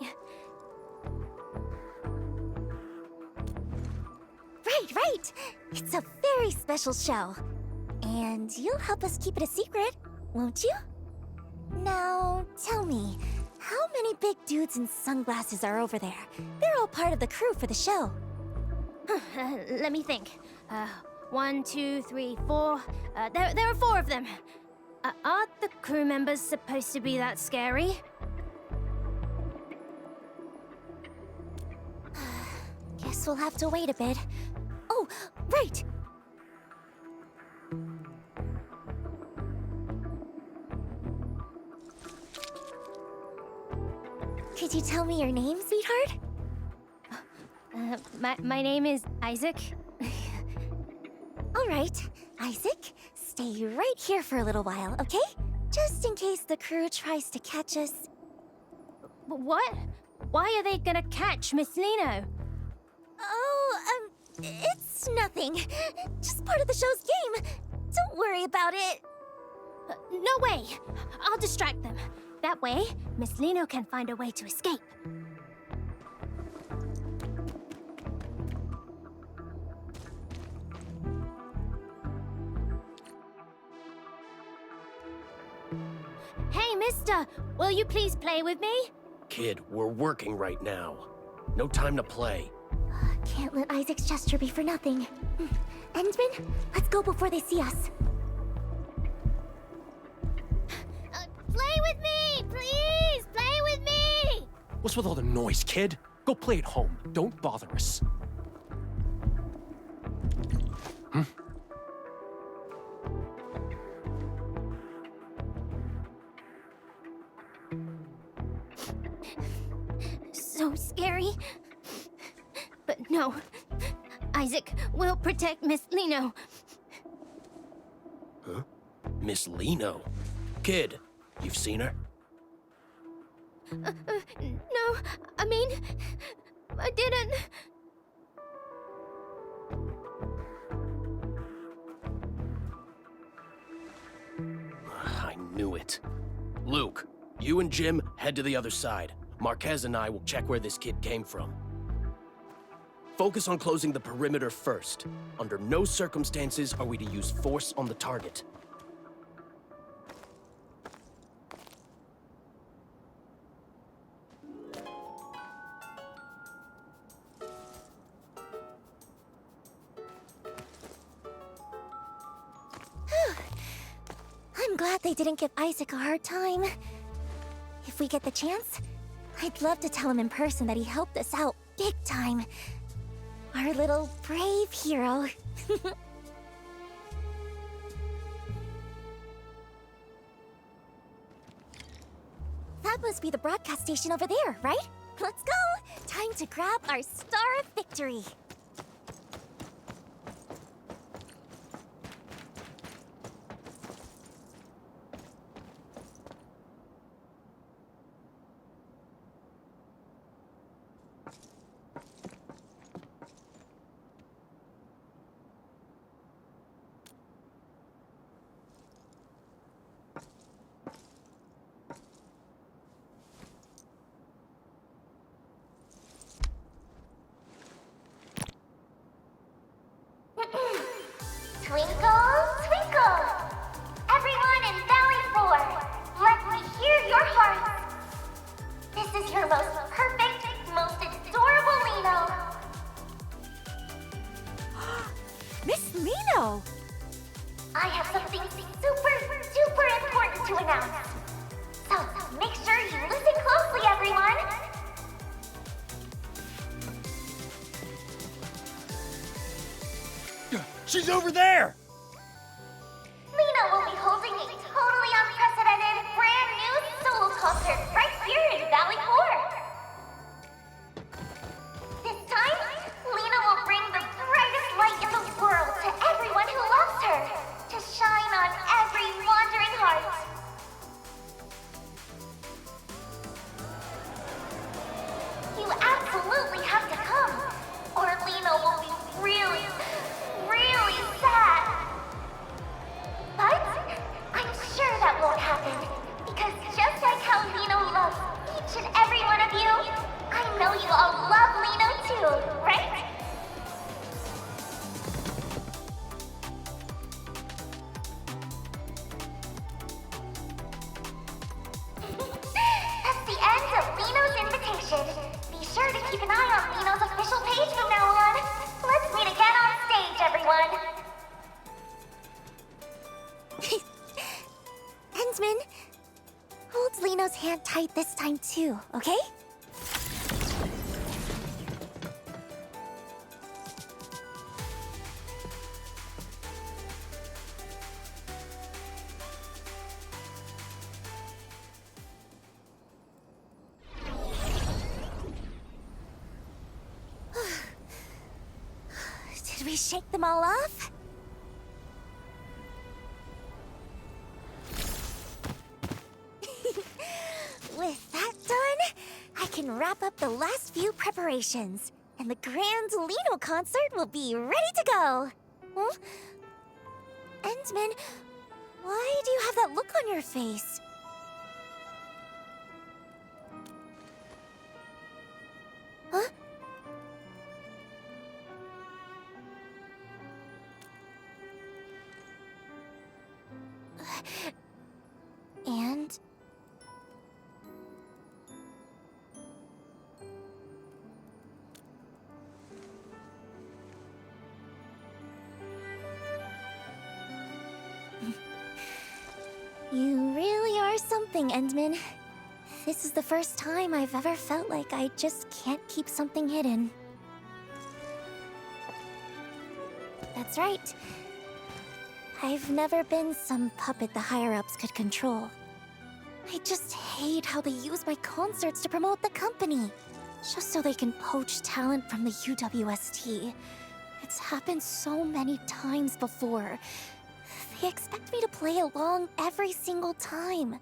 Right. It's a very special show. And you'll help us keep it a secret, won't you? Now, tell me, how many big dudes in sunglasses are over there? They're all part of the crew for the show. Let me think. 1, 2, 3, 4. There are 4 of them. Aren't the crew members supposed to be that scary? Guess we'll have to wait a bit. Oh, right! Could you tell me your name, sweetheart? My name is Isaac. All right, Isaac, stay right here for a little while, okay? Just in case the crew tries to catch us. What? Why are they gonna catch Miss Liino? Oh, it's nothing. Just part of the show's game. Don't worry about it. No way! I'll distract them. That way, Miss Liino can find a way to escape. Hey, mister! Will you please play with me? Kid, we're working right now. No time to play. Can't let Isaac's gesture be for nothing. Endmin, let's go before they see us. Play with me! Please! Play with me! What's with all the noise, kid? Go play at home. Don't bother us. So scary. But no. Isaac will protect Miss Liino. Huh? Miss Liino? Kid, you've seen her? No, I mean, I didn't. I knew it. Luke, you and Jim head to the other side. Marquez and I will check where this kid came from. Focus on closing the perimeter first. Under no circumstances are we to use force on the target. I'm glad they didn't give Isaac a hard time. If we get the chance, I'd love to tell him in person that he helped us out big time. Our little brave hero. That must be the broadcast station over there, right? Let's go! Time to grab our Star of Victory. Twinkle, twinkle! Everyone in Valley 4, let me hear your hearts! This is your most perfect, most adorable Liino! Miss Liino! I have something super, super important to announce. So, make sure you listen closely, everyone! She's over there! Liino will be holding a totally unprecedented, brand new solo concert right here in Valley 4! This time, Liino will bring the brightest light in the world to everyone who loves her, to shine on every wandering heart. You absolutely have to come, or Liino will be really sad. too, okay? Did we shake them all off? With that done, I can wrap up the last few preparations, and the grand Liino concert will be ready to go. Hmm? Endmin, why do you have that look on your face? Huh? And... You really are something, Endmin. This is the first time I've ever felt like I just can't keep something hidden. That's right. I've never been some puppet the higher-ups could control. I just hate how they use my concerts to promote the company, just so they can poach talent from the UWST. It's happened so many times before. They expect me to play along every single time.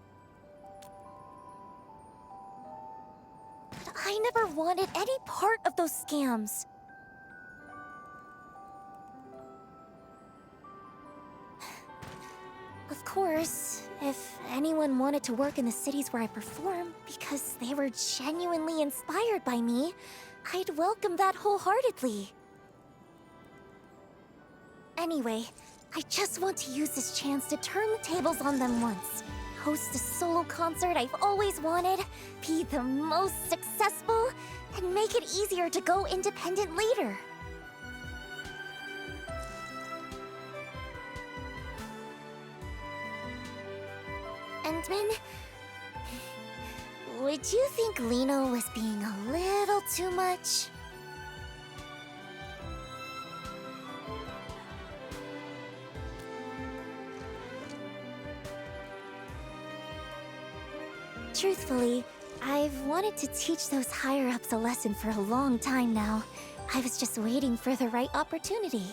But I never wanted any part of those scams. Of course, if anyone wanted to work in the cities where I perform because they were genuinely inspired by me, I'd welcome that wholeheartedly. Anyway, I just want to use this chance to turn the tables on them once. Host a solo concert I've always wanted, be the most successful, and make it easier to go independent later. Endmin, would you think Liino was being a little too much? Truthfully, I've wanted to teach those higher-ups a lesson for a long time now. I was just waiting for the right opportunity.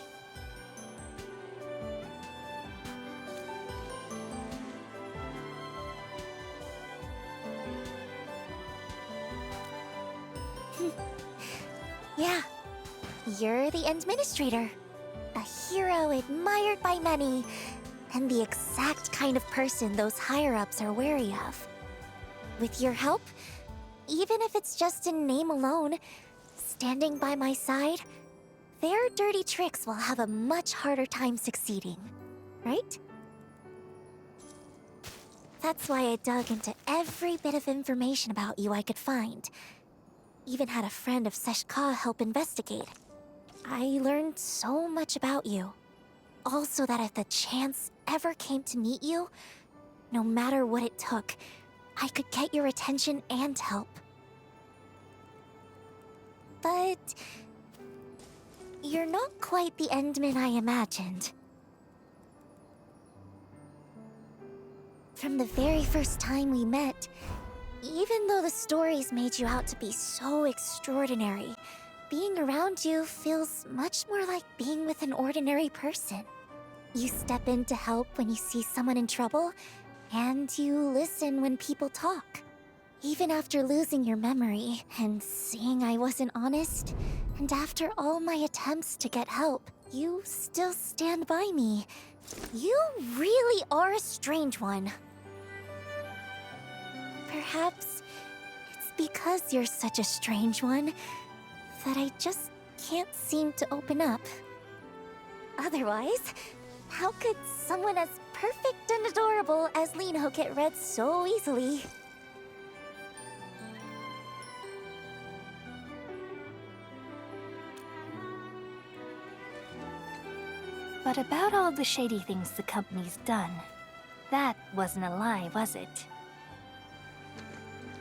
Yeah, you're the Endministrator. A hero admired by many, and the exact kind of person those higher-ups are wary of. With your help, even if it's just in name alone, standing by my side, their dirty tricks will have a much harder time succeeding, right? That's why I dug into every bit of information about you I could find. Even had a friend of Seshka help investigate. I learned so much about you. Also that if the chance ever came to meet you, no matter what it took, I could get your attention and help. But you're not quite the Endmin I imagined. From the very first time we met, even though the stories made you out to be so extraordinary, being around you feels much more like being with an ordinary person. You step in to help when you see someone in trouble, and you listen when people talk. Even after losing your memory and seeing I wasn't honest, and after all my attempts to get help, you still stand by me. You really are a strange one. Perhaps it's because you're such a strange one that I just can't seem to open up. Otherwise, how could someone as perfect and adorable as Liino get read so easily? But about all the shady things the company's done, that wasn't a lie, was it?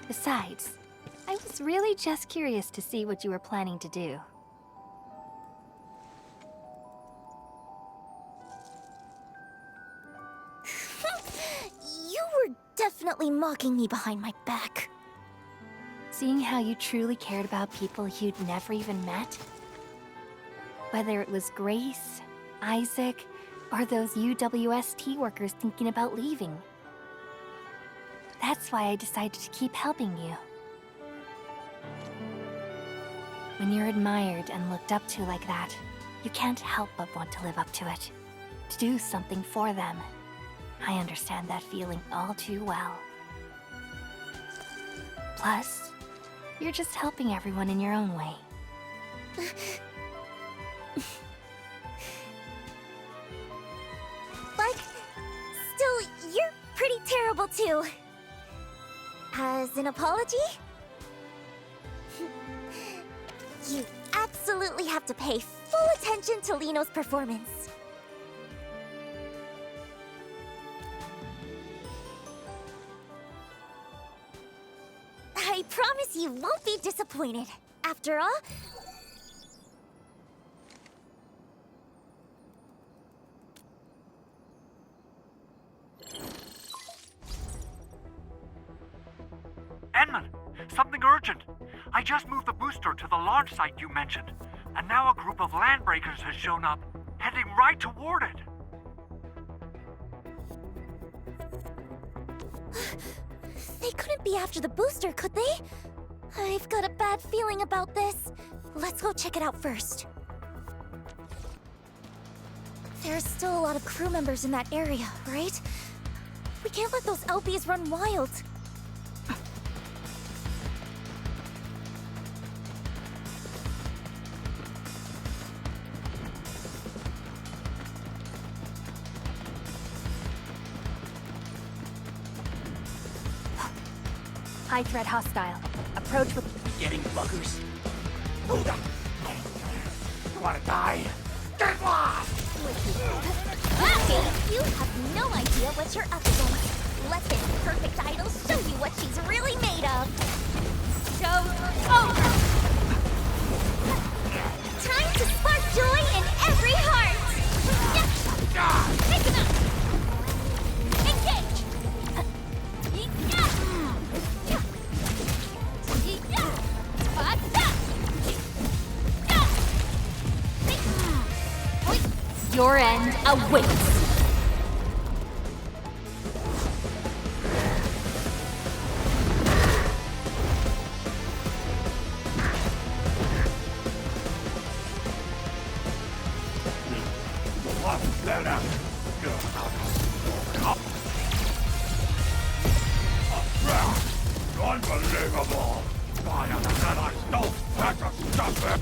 Besides, I was really just curious to see what you were planning to do. You were definitely mocking me behind my back. Seeing how you truly cared about people you'd never even met? Whether it was Grace, Isaac, or those UWST workers thinking about leaving. That's why I decided to keep helping you. When you're admired and looked up to like that, you can't help but want to live up to it. To do something for them. I understand that feeling all too well. Plus, you're just helping everyone in your own way. But still, you're pretty terrible too. As an apology? You absolutely have to pay full attention to Liino's performance. I promise you won't be disappointed. After all, Endmin, something urgent. I just moved the booster to the launch site you mentioned, and now a group of landbreakers has shown up, heading right toward it. they couldn't be after the booster, could they? I've got a bad feeling about this. Let's go check it out first. There's still a lot of crew members in that area, right? We can't let those LBs run wild. High threat hostile. Approach with... Getting buggers? Hold up! You wanna die? Get lost! Okay, you have no idea what you're up against. Let this perfect idol show you what she's really made of. Show over! Time to spark joy in every heart! Pick him up! Engage! Your end awaits! Unbelievable! I am the man I stole! Had to stop it!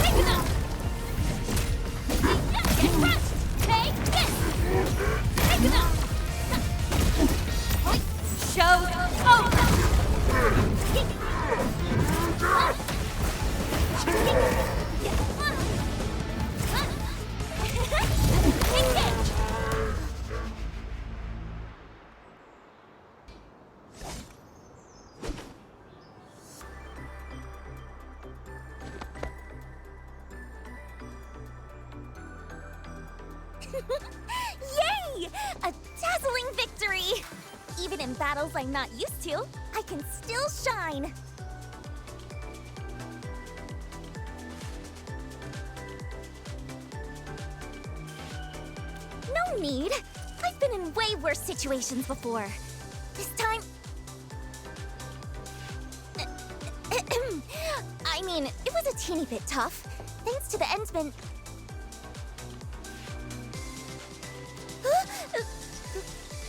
Pick him up! Get crushed! Take this! Pick him up! Show over! Engage! Yay! A dazzling victory! Even in battles I'm not used to, I can still shine. No need. I've been in way worse situations before. This time... I mean, it was a teeny bit tough. Thanks to the Endmin...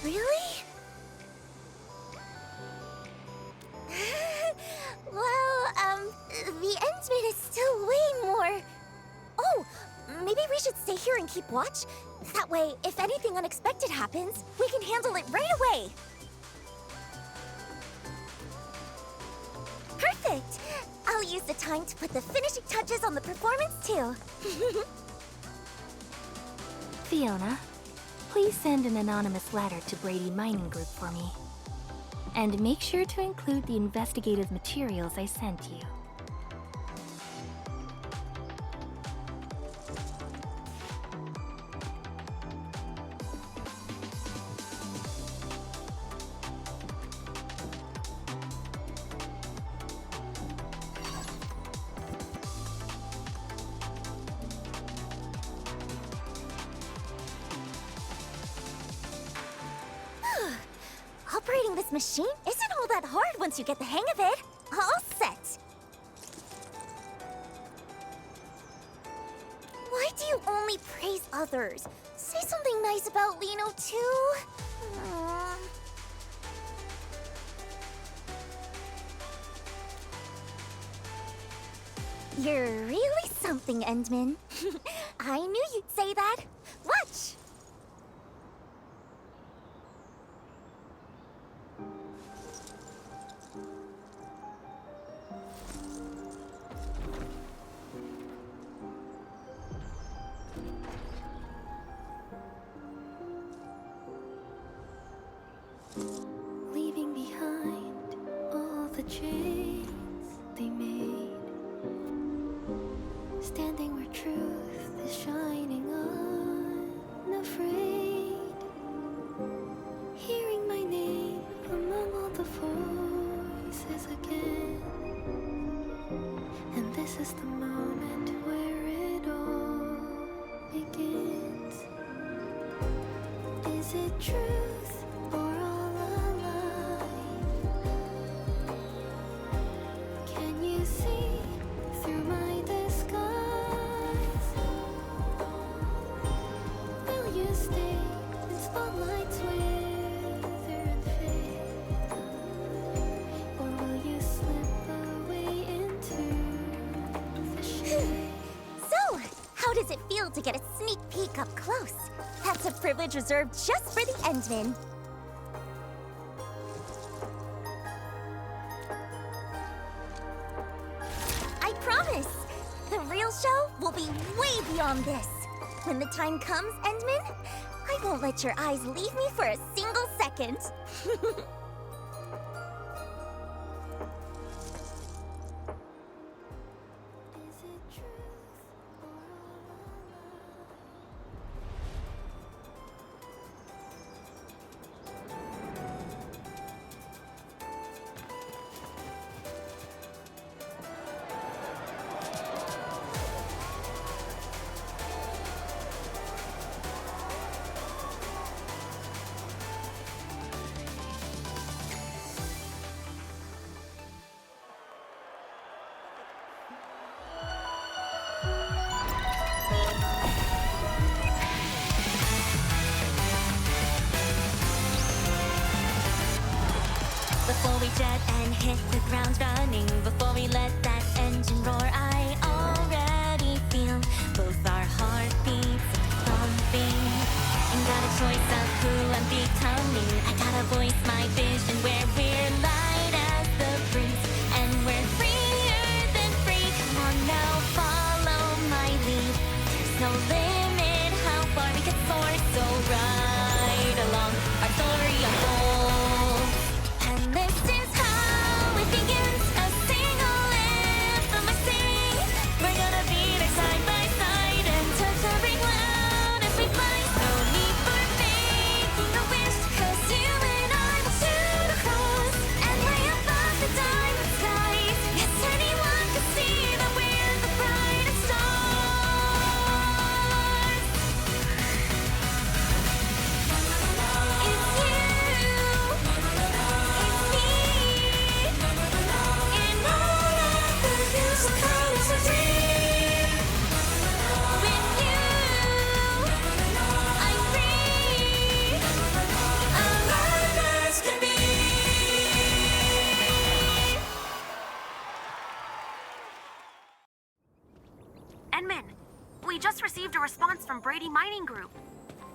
Really? Well, the Endmin is still way more... Oh, maybe we should stay here and keep watch? That way, if anything unexpected happens, we can handle it right away. Perfect! I'll use the time to put the finishing touches on the performance, too. Fiona, Please send an anonymous letter to Brady Mining Group for me. And make sure to include the investigative materials I sent you. Operating this machine isn't all that hard once you get the hang of it. All set. Why do you only praise others? Say something nice about Liino, too. Aww. You're really something, Endmin. I knew you'd say that. Watch! Leaving behind all the chains they made, standing where truth is shining unafraid, hearing my name among all the voices again. And this is the moment where it all begins. Is it truth or all a lie? Can you see through my disguise? Will you stay in spotlights wither and fade? Or will you slip away into the shade? So, how does it feel to get a sneak peek up close? That's a privilege reserved just for the Endmin. I promise, the real show will be way beyond this. When the time comes, Endmin, I won't let your eyes leave me for a single second. Before we jet and hit the ground running, before we let that engine roar, I already feel both our heartbeats thumping. And got a choice of who I'm becoming. I gotta voice my vision where we're light as the breeze, and we're freer than free. Come on now, follow my lead. There's no limit how far we can soar, so ride along our story unfolds. And this is how it begins, a single anthem I sing. We're gonna be there side by side and touch every cloud as we fly. No need for making a wish, 'cause you and I will shoot across and way above the diamond skies. Yes, anyone can see that we're the brightest stars. It's you. Endmin, we just received a response from Brady Mining Group.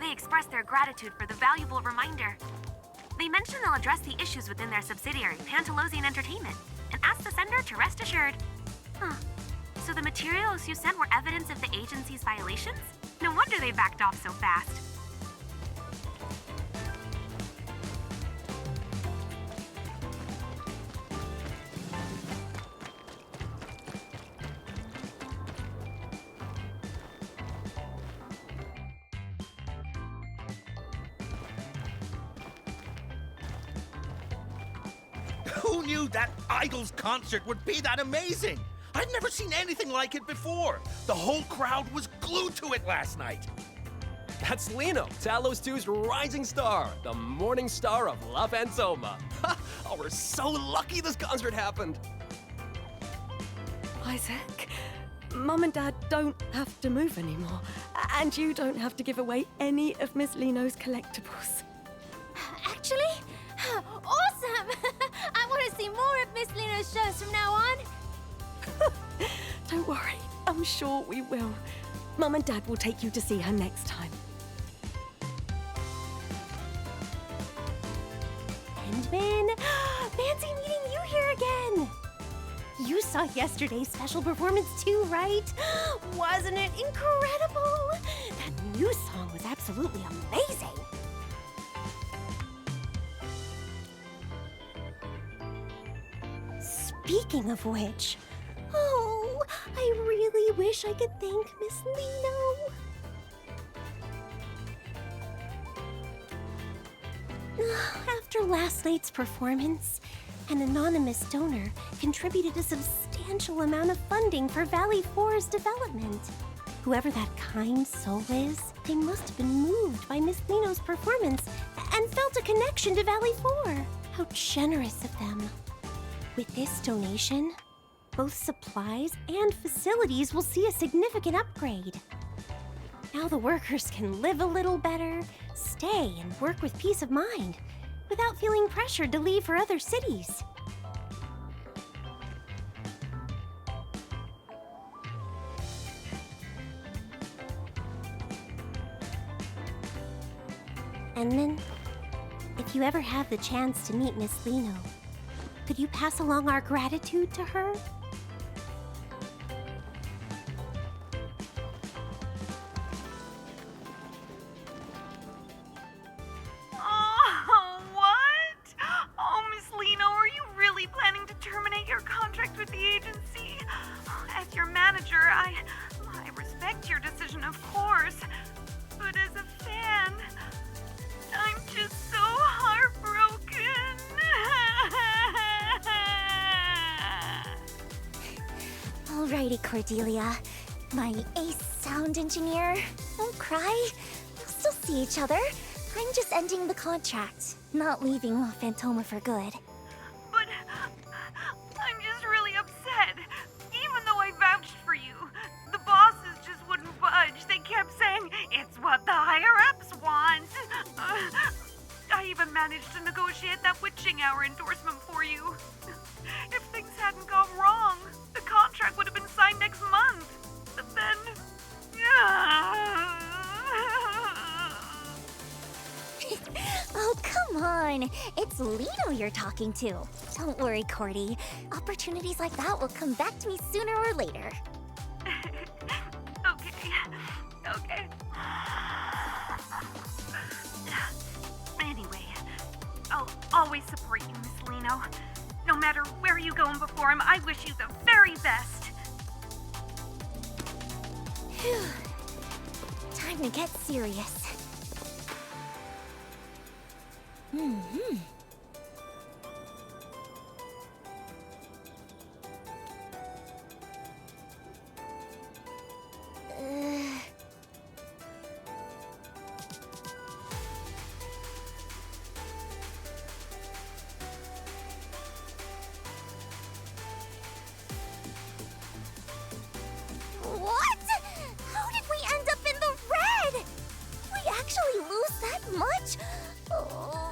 They expressed their gratitude for the valuable reminder. They mentioned they'll address the issues within their subsidiary, Talos-II Entertainment, and asked the sender to rest assured. Huh. So the materials you sent were evidence of the agency's violations? No wonder they backed off so fast. Who knew that Idol's concert would be that amazing? I've never seen anything like it before. The whole crowd was glued to it last night. That's Liino, Talos-II's rising star, the morning star of La Fantoma. Oh, we're so lucky this concert happened. Isaac, Mum and Dad don't have to move anymore, and you don't have to give away any of Miss Liino's collectibles. Actually, awesome! I want to see more of Miss Liino's shows from now on. Don't worry, I'm sure we will. Mum and Dad will take you to see her next time. Endmin, fancy meeting you here again. You saw yesterday's special performance too, right? Wasn't it incredible? That new song was absolutely amazing. Speaking of which, oh, I really wish I could thank Miss Liino. After last night's performance, an anonymous donor contributed a substantial amount of funding for Valley 4's development. Whoever that kind soul is, they must have been moved by Miss Liino's performance and felt a connection to Valley 4. How generous of them. With this donation, both supplies and facilities will see a significant upgrade. Now the workers can live a little better, stay and work with peace of mind, without feeling pressured to leave for other cities. And then, if you ever have the chance to meet Miss Liino, could you pass along our gratitude to her? Oh, what? Oh, Miss Liino, are you really planning to terminate your contract with the agency? As your manager, I respect your decision, of course. But as a fan, I'm just so heartbroken. Alrighty, Cordelia. My ace sound engineer. Don't cry. We'll still see each other. I'm just ending the contract, not leaving La Fantoma for good. But I'm just really upset. Even though I vouched for you, the bosses just wouldn't budge. They kept saying, it's what the higher-ups want. I even managed to negotiate that witching hour endorsement for you. If things hadn't gone wrong, the contract would have been signed next month. But then... Oh, come on. It's Liino you're talking to. Don't worry, Cordy. Opportunities like that will come back to me sooner or later. Okay. Anyway, I'll always support you, Miss Liino. No matter where you go and perform, I wish you the very best. Phew. Time to get serious. What? How did we end up in the red? We actually lose that much? Oh.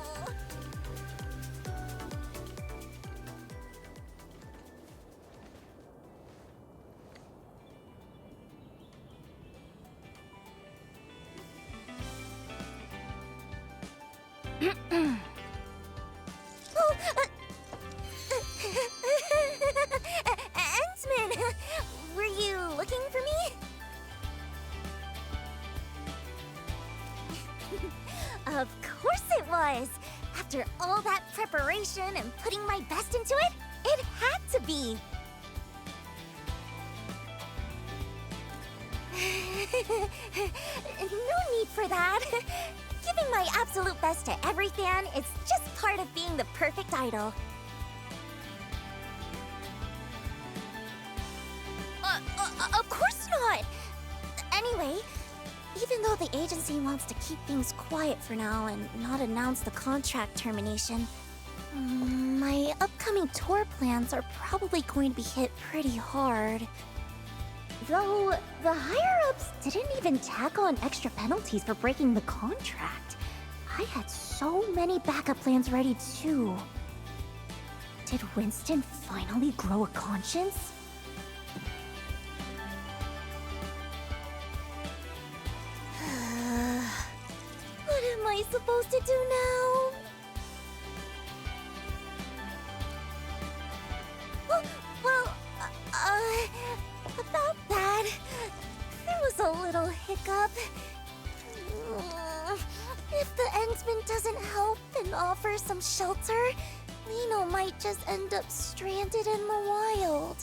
Endmin, were you looking for me? Of course it was. After all that preparation and putting my best into it, it had to be. No need for that. Giving my absolute best to every fan is just part of being the perfect idol. Of course not! Anyway, even though the agency wants to keep things quiet for now and not announce the contract termination, my upcoming tour plans are probably going to be hit pretty hard. Though, the higher-ups didn't even tack on extra penalties for breaking the contract. I had so many backup plans ready too. Did Winston finally grow a conscience? What am I supposed to do now? About that, there was a little hiccup. If the Endmin doesn't help and offer some shelter, Liino might just end up stranded in the wild.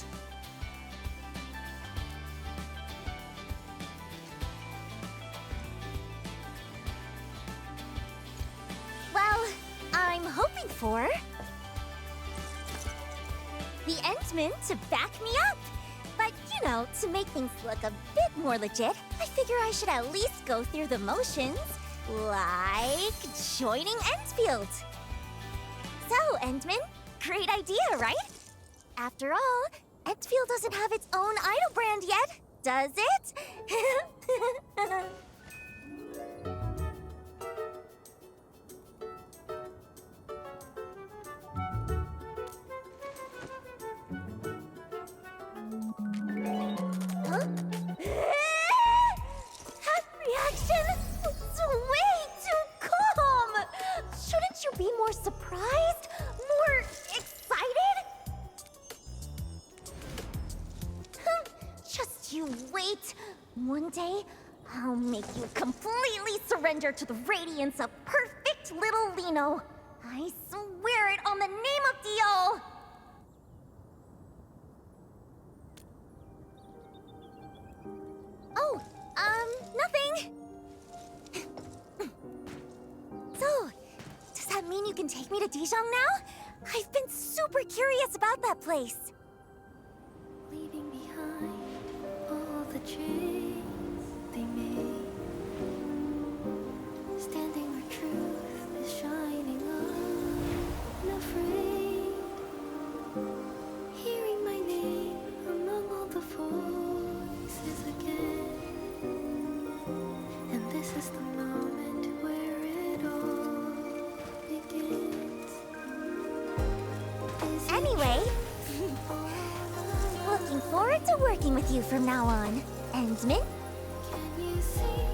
Well, I'm hoping for the Endmin to back me up. But, you know, to make things look a bit more legit, I figure I should at least go through the motions, like joining Endfield. So, Endmin, great idea, right? After all, Endfield doesn't have its own idol brand yet, does it? That reaction was way too calm! Shouldn't you be more surprised? More excited? Just you wait. One day, I'll make you completely surrender to the radiance of perfect little Liino. I swear it on the name of Dio! Oh, nothing. So, does that mean you can take me to Dijon now? I've been super curious about that place. Leaving behind all the chains they made, standing where truth is shining unafraid, hearing my name among all the voices again, and this is the moment where it all begins. Anyway, looking forward to working with you from now on, Endmin. Can you see?